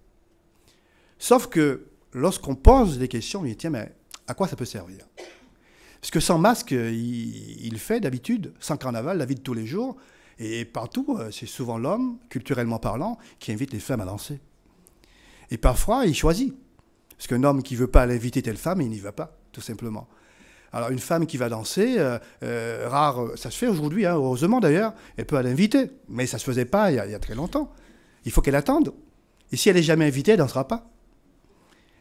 Sauf que lorsqu'on pose des questions, on dit, tiens, mais à quoi ça peut servir? Parce que sans masque, il fait d'habitude, sans carnaval, la vie de tous les jours, et partout, c'est souvent l'homme, culturellement parlant, qui invite les femmes à danser. Et parfois, il choisit. Parce qu'un homme qui ne veut pas aller inviter telle femme, il n'y va pas, tout simplement. Alors une femme qui va danser, rare, ça se fait aujourd'hui, hein, heureusement d'ailleurs, elle peut aller inviter, mais ça ne se faisait pas il y a très longtemps. Il faut qu'elle attende. Et si elle n'est jamais invitée, elle ne dansera pas.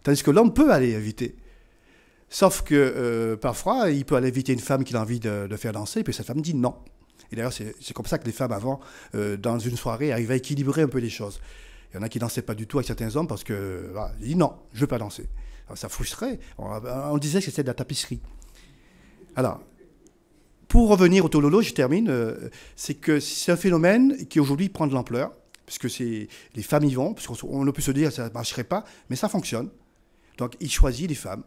Tandis que l'homme peut aller inviter. Sauf que parfois, il peut aller inviter une femme qu'il a envie de faire danser, et puis cette femme dit non. Et d'ailleurs, c'est comme ça que les femmes avant, dans une soirée, arrivaient à équilibrer un peu les choses. Il y en a qui ne dansaient pas du tout avec certains hommes parce que, voilà, ils disent non, je ne veux pas danser. Alors, ça frustrait. On disait que c'était de la tapisserie. Alors, pour revenir au tololo, je termine, c'est que c'est un phénomène qui aujourd'hui prend de l'ampleur, puisque les femmes y vont, parce qu'on peut se dire que ça ne marcherait pas, mais ça fonctionne. Donc, il choisit les femmes.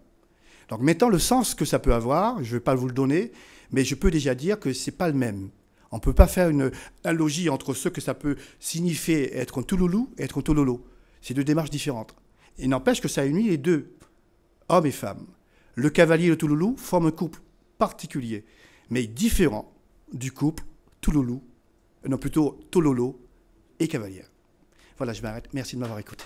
Donc, maintenant, le sens que ça peut avoir, je ne vais pas vous le donner, mais je peux déjà dire que ce n'est pas le même. On ne peut pas faire une analogie entre ce que ça peut signifier être un touloulou et être un tololo. C'est deux démarches différentes. Il n'empêche que ça unit les deux, hommes et femmes. Le cavalier et le touloulou forment un couple particulier, mais différent du couple touloulou, non plutôt tololo et cavalière. Voilà, je m'arrête. Merci de m'avoir écouté.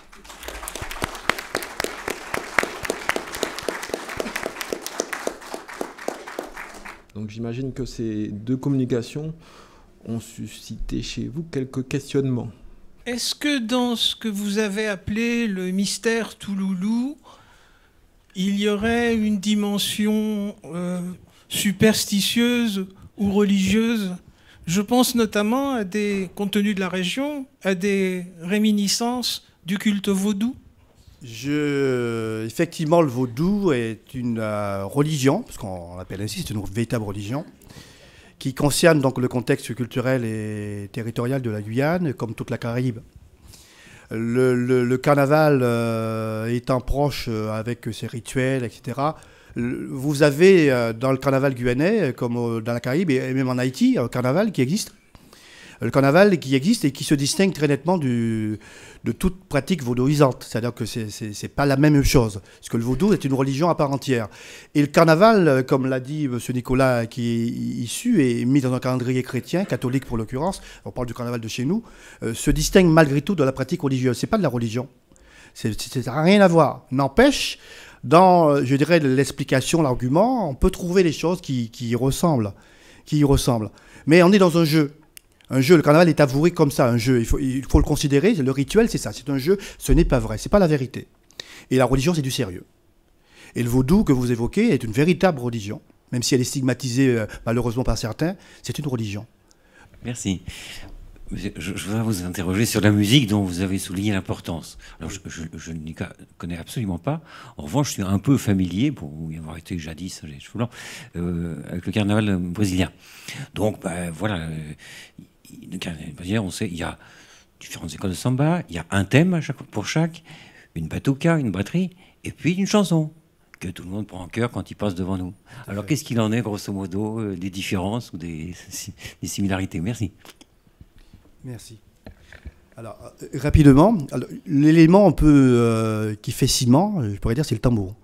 Donc j'imagine que ces deux communications ont suscité chez vous quelques questionnements. Est-ce que dans ce que vous avez appelé le mystère touloulou, il y aurait une dimension superstitieuse ou religieuse? Je pense notamment à compte tenu de la région, à des réminiscences du culte vaudou. Effectivement, le vaudou est une religion, parce qu'on l'appelle ainsi, c'est une véritable religion, qui concerne donc le contexte culturel et territorial de la Guyane, comme toute la Caraïbe. Le carnaval étant proche avec ses rituels, etc., vous avez dans le carnaval guyanais, comme dans la Caraïbe et même en Haïti, un carnaval qui existe. Le carnaval qui existe et qui se distingue très nettement de toute pratique vaudouisante. C'est-à-dire que c'est pas la même chose. Parce que le vaudou est une religion à part entière. Et le carnaval, comme l'a dit M. Nicolas, qui est issu et mis dans un calendrier chrétien, catholique pour l'occurrence, on parle du carnaval de chez nous, se distingue malgré tout de la pratique religieuse. C'est pas de la religion. Ça n'a rien à voir. N'empêche, dans, je dirais, l'explication, l'argument, on peut trouver des choses qui y ressemblent. Mais on est dans un jeu. Un jeu, le carnaval est avoué comme ça, un jeu. Il faut le considérer, le rituel, c'est ça. C'est un jeu, ce n'est pas vrai, c'est pas la vérité. Et la religion, c'est du sérieux. Et le vaudou que vous évoquez est une véritable religion, même si elle est stigmatisée malheureusement par certains, c'est une religion. Merci. Je voudrais vous interroger sur la musique dont vous avez souligné l'importance. Alors, je n'y connais absolument pas. En revanche, je suis un peu familier, pour y avoir été jadis, j'ai les cheveux blancs, avec le carnaval brésilien. Donc, voilà, le carnaval brésilien, on sait, il y a différentes écoles de samba, il y a un thème pour chaque, une batuca, une batterie, et puis une chanson que tout le monde prend en chœur quand il passe devant nous. Alors, qu'est-ce qu'il en est, grosso modo, des différences ou des similarités? Merci. Merci. Alors, rapidement, l'élément un peu qui fait ciment, je pourrais dire, c'est le tambour.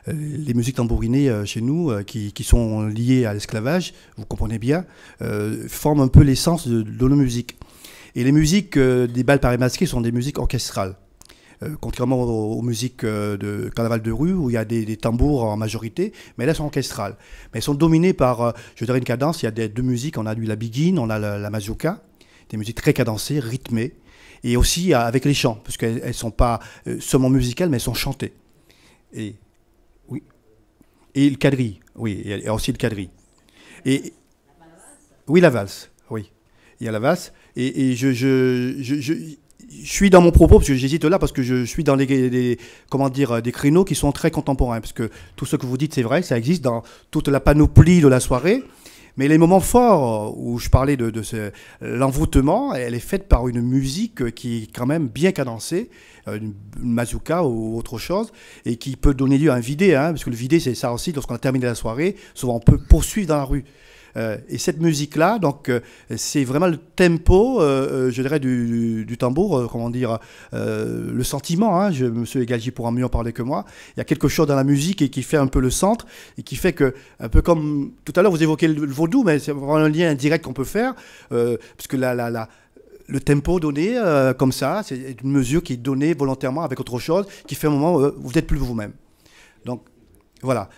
Les musiques tambourinées chez nous, qui sont liées à l'esclavage, vous comprenez bien, forment un peu l'essence de nos musiques. Et les musiques des bals parés masqués sont des musiques orchestrales. contrairement aux musiques de carnaval de rue où il y a des tambours en majorité, mais là, elles sont orchestrales. Mais elles sont dominées par, je dirais, une cadence. Il y a deux musiques, on a la biguine, on a la mazurka, des musiques très cadencées, rythmées, et aussi avec les chants, parce qu'elles ne sont pas seulement musicales, mais elles sont chantées. Et, oui. Et le quadrille, oui, il y a aussi le quadrille. Et, oui, la valse, oui. Il y a la valse. Et je suis dans mon propos, parce que j'hésite là, parce que je suis dans des créneaux qui sont très contemporains. Parce que tout ce que vous dites, c'est vrai, ça existe dans toute la panoplie de la soirée. Mais les moments forts où je parlais de l'envoûtement, elle est faite par une musique qui est quand même bien cadencée, une mazurka ou autre chose, et qui peut donner lieu à un vidé, hein, parce que le vidé, c'est ça aussi, lorsqu'on a terminé la soirée, souvent on peut poursuivre dans la rue. Et cette musique-là, donc, c'est vraiment le tempo, je dirais, du tambour, comment dire, le sentiment. Hein, Monsieur Egalgi pourra mieux en parler que moi. Il y a quelque chose dans la musique et qui fait un peu le centre et qui fait que, un peu comme tout à l'heure, vous évoquez le vaudou, mais c'est vraiment un lien indirect qu'on peut faire, parce que le tempo donné comme ça, c'est une mesure qui est donnée volontairement avec autre chose, qui fait un moment où vous n'êtes plus vous-même. Donc, voilà.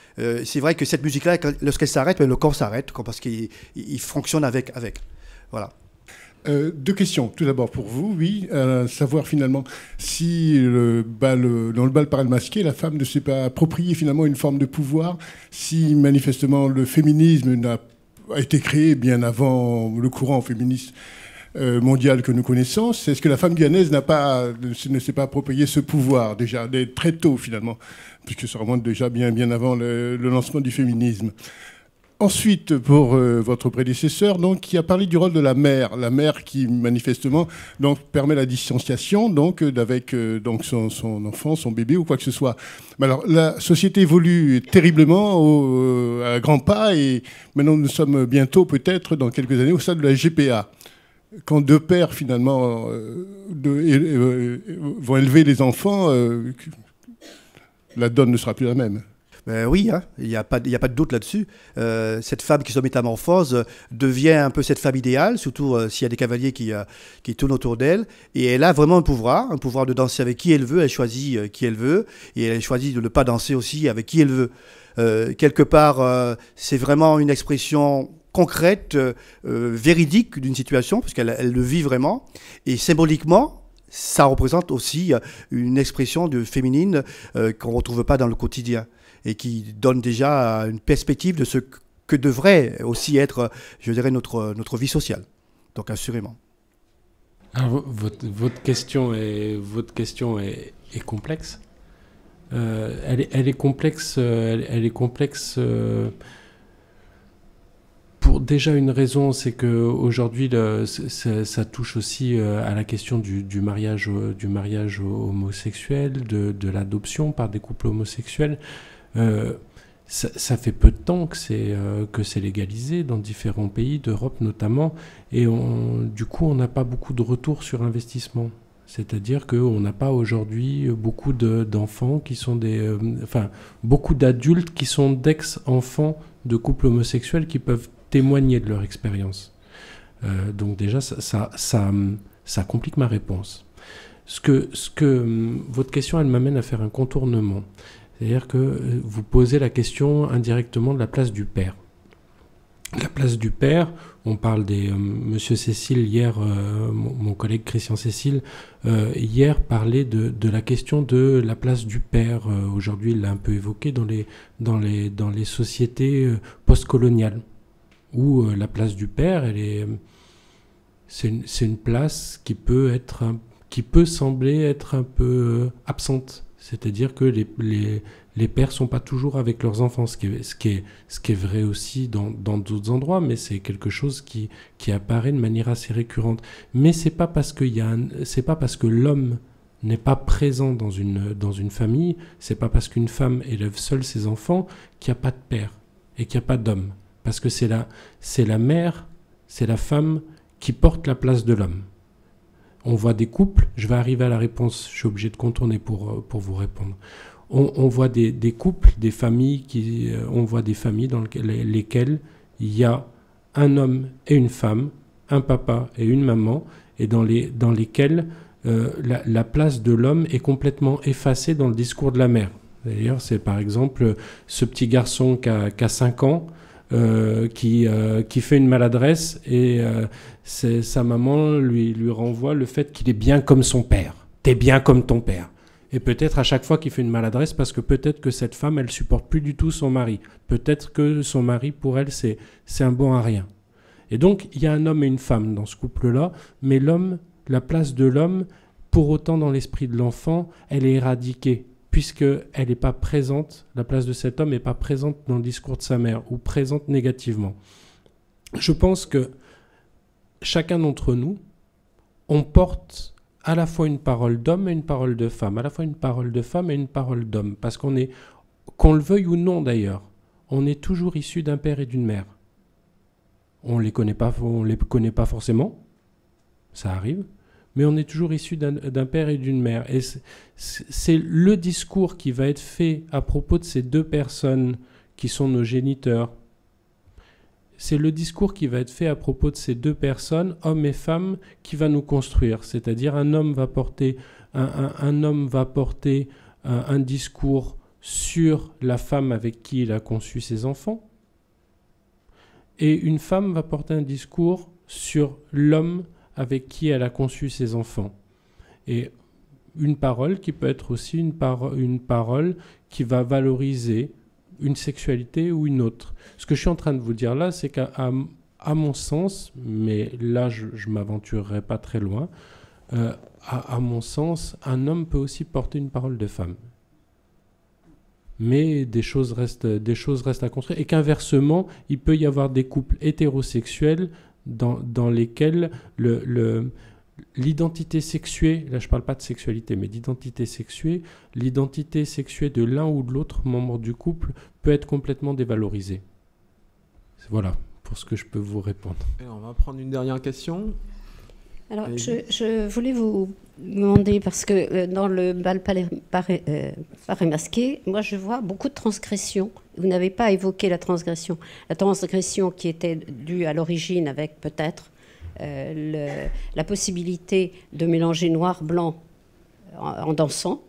C'est vrai que cette musique-là, lorsqu'elle s'arrête, le corps s'arrête parce qu'il fonctionne avec. Voilà. Deux questions. Tout d'abord pour vous, oui, savoir finalement si dans le bal parade masqué, la femme ne s'est pas appropriée finalement une forme de pouvoir, si manifestement le féminisme a été créé bien avant le courant féministe mondial que nous connaissons. Est-ce que la femme guyanaise ne s'est pas approprié ce pouvoir déjà très tôt finalement, puisque ça remonte déjà bien avant le lancement du féminisme. Ensuite, pour votre prédécesseur, donc, qui a parlé du rôle de la mère qui manifestement donc, permet la distanciation donc, avec donc son enfant, son bébé ou quoi que ce soit. Mais alors, la société évolue terriblement à grands pas et maintenant nous sommes bientôt, peut-être dans quelques années, au stade de la GPA. Quand deux pères, finalement, vont élever les enfants, la donne ne sera plus la même. Oui, hein, il n'y a pas de doute là-dessus. Cette femme qui se métamorphose devient un peu cette femme idéale, surtout s'il y a des cavaliers qui tournent autour d'elle. Et elle a vraiment un pouvoir de danser avec qui elle veut. Elle choisit qui elle veut. Et elle choisit de ne pas danser aussi avec qui elle veut. Quelque part, c'est vraiment une expression concrète, véridique d'une situation, puisqu'elle le vit vraiment. Et symboliquement, ça représente aussi une expression de féminine qu'on ne retrouve pas dans le quotidien et qui donne déjà une perspective de ce que devrait aussi être, je dirais, notre vie sociale. Donc, assurément. Alors, votre question est complexe. Elle est complexe. Elle est complexe. Pour déjà une raison, c'est qu'aujourd'hui, ça touche aussi à la question du mariage homosexuel, de l'adoption par des couples homosexuels. Ça fait peu de temps que c'est légalisé dans différents pays d'Europe notamment, et du coup, on n'a pas beaucoup de retour sur investissement. C'est-à-dire qu'on n'a pas aujourd'hui beaucoup d'enfants qui sont beaucoup d'adultes qui sont d'ex-enfants de couples homosexuels qui peuvent témoigner de leur expérience. Donc déjà, ça complique ma réponse. Votre question, elle m'amène à faire un contournement. C'est-à-dire que vous posez la question indirectement de la place du père. La place du père, on parle Monsieur Cécile hier, mon collègue Christian Cécile, hier parlait de la question de la place du père. Aujourd'hui, il l'a un peu évoqué dans les sociétés postcoloniales, où la place du père, c'est une place qui peut sembler être un peu absente. C'est-à-dire que les pères sont pas toujours avec leurs enfants, ce qui est vrai aussi dans d'autres endroits, mais c'est quelque chose qui apparaît de manière assez récurrente. Mais c'est pas parce que l'homme n'est pas présent dans une famille, c'est pas parce qu'une femme élève seule ses enfants qu'il n'y a pas de père et qu'il n'y a pas d'homme. Parce que c'est la mère, c'est la femme qui porte la place de l'homme. On voit des couples, je vais arriver à la réponse, je suis obligé de contourner pour vous répondre. On voit des couples, des familles, on voit des familles dans lesquelles il y a un homme et une femme, un papa et une maman, et dans lesquelles la place de l'homme est complètement effacée dans le discours de la mère. D'ailleurs, c'est par exemple ce petit garçon qui a 5 ans, qui fait une maladresse et sa maman lui renvoie le fait qu'il est bien comme son père. T'es bien comme ton père. Et peut-être à chaque fois qu'il fait une maladresse, parce que peut-être que cette femme, elle supporte plus du tout son mari. Peut-être que son mari, pour elle, c'est un bon à rien. Et donc, il y a un homme et une femme dans ce couple-là, mais l'homme, la place de l'homme, pour autant dans l'esprit de l'enfant, elle est éradiquée, puisqu'elle n'est pas présente, la place de cet homme n'est pas présente dans le discours de sa mère, ou présente négativement. Je pense que chacun d'entre nous, on porte à la fois une parole d'homme et une parole de femme, à la fois une parole de femme et une parole d'homme, parce qu'on est, qu'on le veuille ou non d'ailleurs, on est toujours issu d'un père et d'une mère. On les connaît pas forcément, ça arrive, mais on est toujours issu d'un père et d'une mère. Et c'est le discours qui va être fait à propos de ces deux personnes qui sont nos géniteurs. C'est le discours qui va être fait à propos de ces deux personnes, hommes et femmes, qui va nous construire. C'est-à-dire un homme va porter un discours sur la femme avec qui il a conçu ses enfants, et une femme va porter un discours sur l'homme avec qui elle a conçu ses enfants. Et une parole qui peut être aussi une parole qui va valoriser une sexualité ou une autre. Ce que je suis en train de vous dire là, c'est qu'à mon sens, mais là je ne m'aventurerai pas très loin, à mon sens, un homme peut aussi porter une parole de femme. Mais des choses restent à construire. Et qu'inversement, il peut y avoir des couples hétérosexuels dans lesquels l'identité sexuée, là je ne parle pas de sexualité, mais d'identité sexuée, l'identité sexuée de l'un ou de l'autre membre du couple peut être complètement dévalorisée. Voilà pour ce que je peux vous répondre. Et on va prendre une dernière question. Alors, je voulais vous demander, parce que dans le bal paré masqué, moi je vois beaucoup de transgressions. Vous n'avez pas évoqué la transgression. La transgression qui était due à l'origine avec peut-être la possibilité de mélanger noir-blanc en dansant,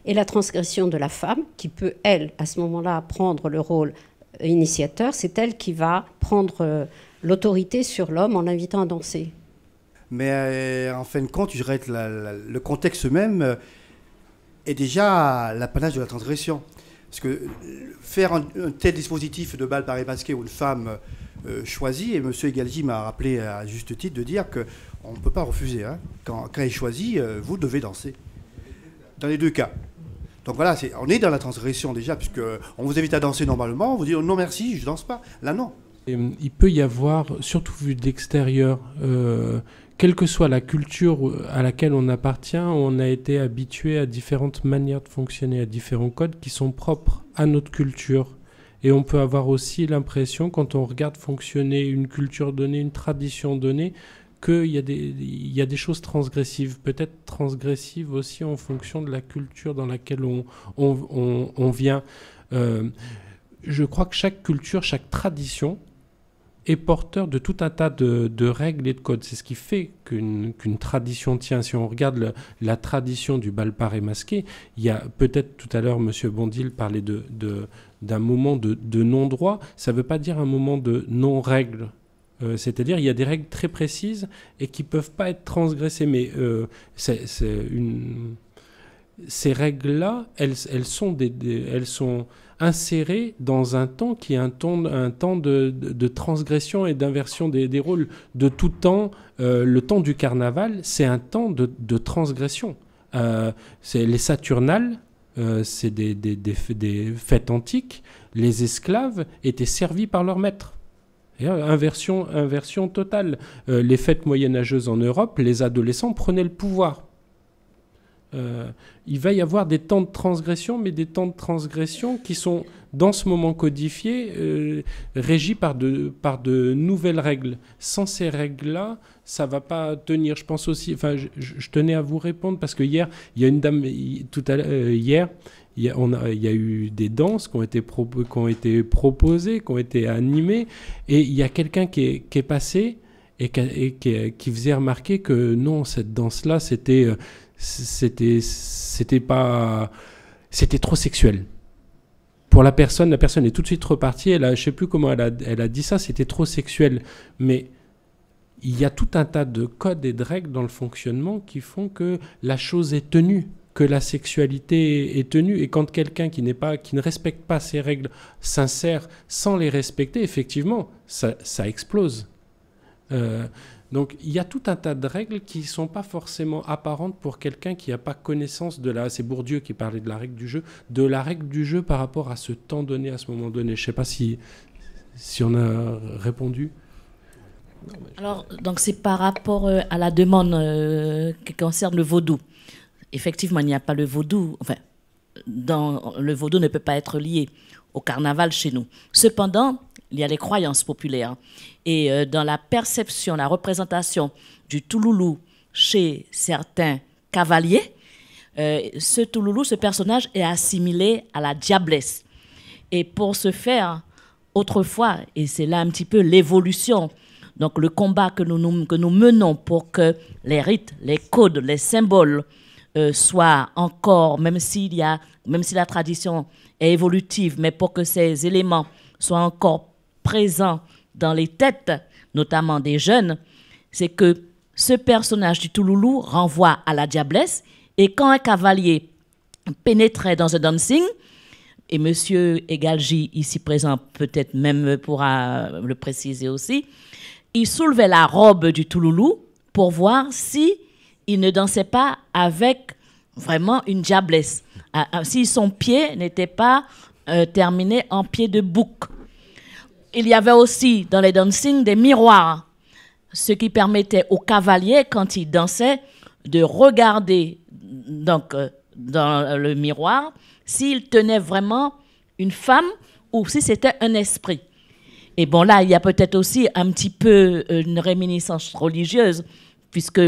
et la transgression de la femme qui peut, elle, à ce moment-là, prendre le rôle initiateur. C'est elle qui va prendre l'autorité sur l'homme en l'invitant à danser. Mais en fin de compte, je dirais que le contexte même est déjà l'apanage de la transgression. Parce que faire un tel dispositif de bal paré masqué où une femme choisit, et M. Egalji m'a rappelé à juste titre de dire qu'on ne peut pas refuser. Hein. Quand elle choisit, vous devez danser. Dans les deux cas. Donc voilà, on est dans la transgression déjà, puisqu'on vous invite à danser normalement, on vous dit non merci, je ne danse pas. Là non. Et il peut y avoir, surtout vu de l'extérieur, quelle que soit la culture à laquelle on appartient, on a été habitué à différentes manières de fonctionner, à différents codes qui sont propres à notre culture. Et on peut avoir aussi l'impression, quand on regarde fonctionner une culture donnée, une tradition donnée, qu'il y a des choses transgressives, peut-être transgressives aussi en fonction de la culture dans laquelle on vient. Je crois que chaque culture, chaque tradition est porteur de tout un tas de règles et de codes. C'est ce qui fait qu'une tradition tient. Si on regarde la tradition du bal paré masqué, il y a peut-être tout à l'heure, M. Bondil parlait d'un moment de non-droit. Ça ne veut pas dire un moment de non-règle. C'est-à-dire il y a des règles très précises et qui ne peuvent pas être transgressées. Mais ces règles-là, elles sont insérées dans un temps qui est un temps de transgression et d'inversion des rôles. De tout temps, le temps du carnaval, c'est un temps de transgression. C'est les Saturnales, c'est des fêtes antiques. Les esclaves étaient servis par leur maître. Inversion totale. Les fêtes moyenâgeuses en Europe, les adolescents prenaient le pouvoir. Il va y avoir des temps de transgression, mais des temps de transgression qui sont, dans ce moment codifiés, régis par de nouvelles règles. Sans ces règles-là, ça ne va pas tenir. Je pense aussi, je tenais à vous répondre, parce que hier, il y a une dame, hier, il y a eu des danses qui ont été proposées, qui ont été animées, et il y a quelqu'un qui est passé, et qui faisait remarquer que non, cette danse-là, c'était trop sexuel. Pour la personne est tout de suite repartie. Je ne sais plus comment elle a dit ça, c'était trop sexuel. Mais il y a tout un tas de codes et de règles dans le fonctionnement qui font que la chose est tenue, que la sexualité est tenue. Et quand quelqu'un qui ne respecte pas ces règles s'insère sans les respecter, effectivement, ça explose. Donc il y a tout un tas de règles qui ne sont pas forcément apparentes pour quelqu'un qui n'a pas connaissance c'est Bourdieu qui parlait de la règle du jeu, par rapport à ce temps donné, à ce moment donné. Je ne sais pas si on a répondu. Alors, donc c'est par rapport à la demande qui concerne le vaudou. Effectivement, il n'y a pas le vaudou. Enfin, le vaudou ne peut pas être lié au carnaval chez nous. Cependant, il y a les croyances populaires. Et dans la perception, la représentation du Touloulou chez certains cavaliers, ce Touloulou, ce personnage est assimilé à la diablesse. Et pour ce faire, autrefois, et c'est là un petit peu l'évolution, donc le combat que nous menons pour que les rites, les codes, les symboles soient encore, même si la tradition est évolutive, mais pour que ces éléments soient encore présents dans les têtes, notamment des jeunes, c'est que ce personnage du Touloulou renvoie à la diablesse. Et quand un cavalier pénétrait dans un dancing, et monsieur Egalji, ici présent, peut-être même pourra le préciser aussi, il soulevait la robe du Touloulou pour voir si il ne dansait pas avec vraiment une diablesse, si son pied n'était pas terminé en pied de bouc. Il y avait aussi dans les dancing des miroirs, ce qui permettait aux cavaliers, quand ils dansaient, de regarder donc, dans le miroir s'ils tenaient vraiment une femme ou si c'était un esprit. Et bon, là, il y a peut-être aussi un petit peu une réminiscence religieuse, puisque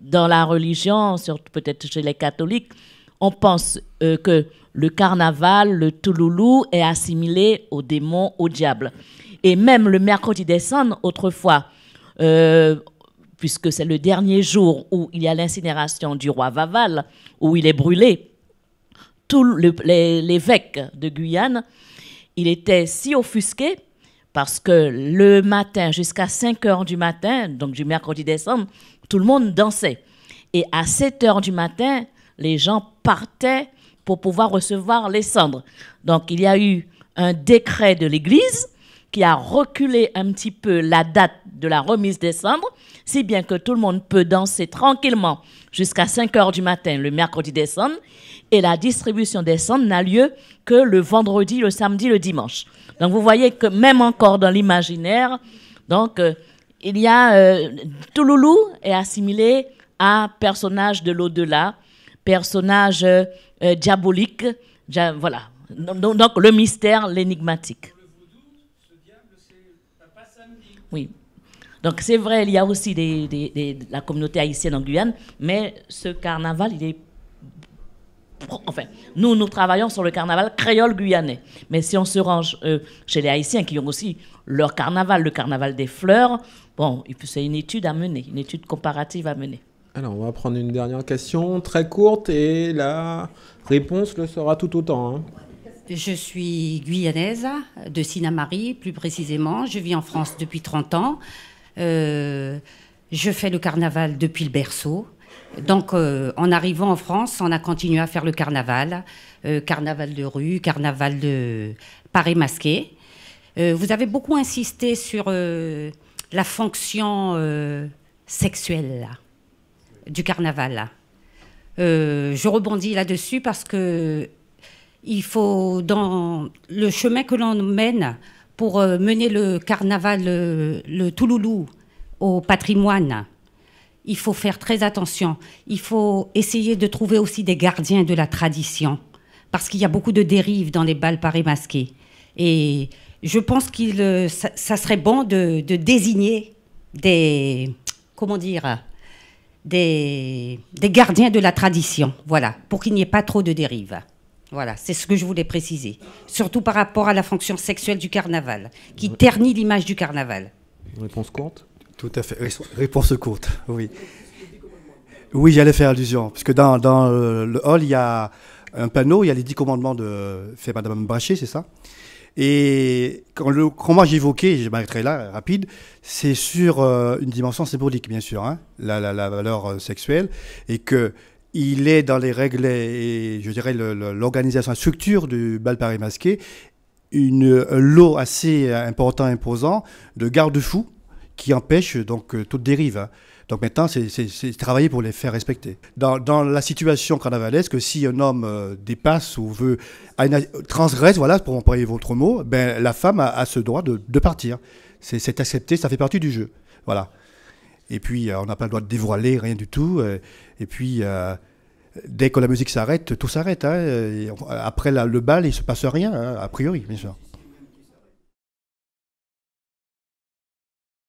dans la religion, surtout peut-être chez les catholiques, on pense que le carnaval, le Touloulou, est assimilé au démon, au diable. Et même le mercredi des Cendres, autrefois, puisque c'est le dernier jour où il y a l'incinération du roi Vaval, où il est brûlé, l'évêque de Guyane, il était si offusqué parce que le matin, jusqu'à 5 heures du matin, donc du mercredi des Cendres, tout le monde dansait. Et à 7 heures du matin, les gens partaient pour pouvoir recevoir les cendres. Donc il y a eu un décret de l'Église qui a reculé un petit peu la date de la remise des cendres, si bien que tout le monde peut danser tranquillement jusqu'à 5 heures du matin le mercredi des cendres, et la distribution des cendres n'a lieu que le vendredi, le samedi, le dimanche. Donc vous voyez que même encore dans l'imaginaire, donc il y a Touloulou est assimilé à personnage de l'au-delà, personnage diabolique, voilà. Donc le mystère, l'énigmatique. Oui. Donc c'est vrai, il y a aussi la communauté haïtienne en Guyane, mais ce carnaval, il est... Enfin, nous travaillons sur le carnaval créole guyanais. Mais si on se range chez les Haïtiens qui ont aussi leur carnaval, le carnaval des fleurs, bon, c'est une étude à mener, une étude comparative à mener. Alors, on va prendre une dernière question, très courte, et la réponse le sera tout autant. Hein. Je suis guyanaise, de Sinamari, plus précisément. Je vis en France depuis 30 ans. Je fais le carnaval depuis le berceau. Donc, en arrivant en France, on a continué à faire le carnaval. Carnaval de rue, carnaval de Paris masqué. Vous avez beaucoup insisté sur la fonction sexuelle là, du carnaval. Je rebondis là-dessus parce que il faut, dans le chemin que l'on mène pour mener le carnaval, le Touloulou, au patrimoine, il faut faire très attention. Il faut essayer de trouver aussi des gardiens de la tradition, parce qu'il y a beaucoup de dérives dans les bals Paris masqués. Et je pense ça serait bon de désigner des gardiens de la tradition, voilà, pour qu'il n'y ait pas trop de dérives. Voilà, c'est ce que je voulais préciser. Surtout par rapport à la fonction sexuelle du carnaval, qui ternit l'image du carnaval. Réponse courte. Tout à fait. Réponse courte, oui. Oui, j'allais faire allusion, puisque dans le hall, il y a un panneau, il y a les 10 commandements fait Madame Brachet, c'est ça? Et comment j'évoquais, je m'arrêterai là, rapide, c'est sur une dimension symbolique, bien sûr, hein, la valeur sexuelle, et qu'il est dans les règles et je dirais l'organisation, la structure du bal Paris masqué, un lot assez important, imposant, de garde-fous qui empêchent donc toute dérive. Hein. Donc maintenant, c'est travailler pour les faire respecter. Dans la situation carnavalesque, si un homme dépasse ou transgresse, voilà, pour employer votre mot, ben, la femme a ce droit de partir. C'est accepté, ça fait partie du jeu. Voilà. Et puis, on n'a pas le droit de dévoiler, rien du tout. Et puis, dès que la musique s'arrête, tout s'arrête. Hein. Après le bal, il ne se passe rien, hein, a priori, bien sûr.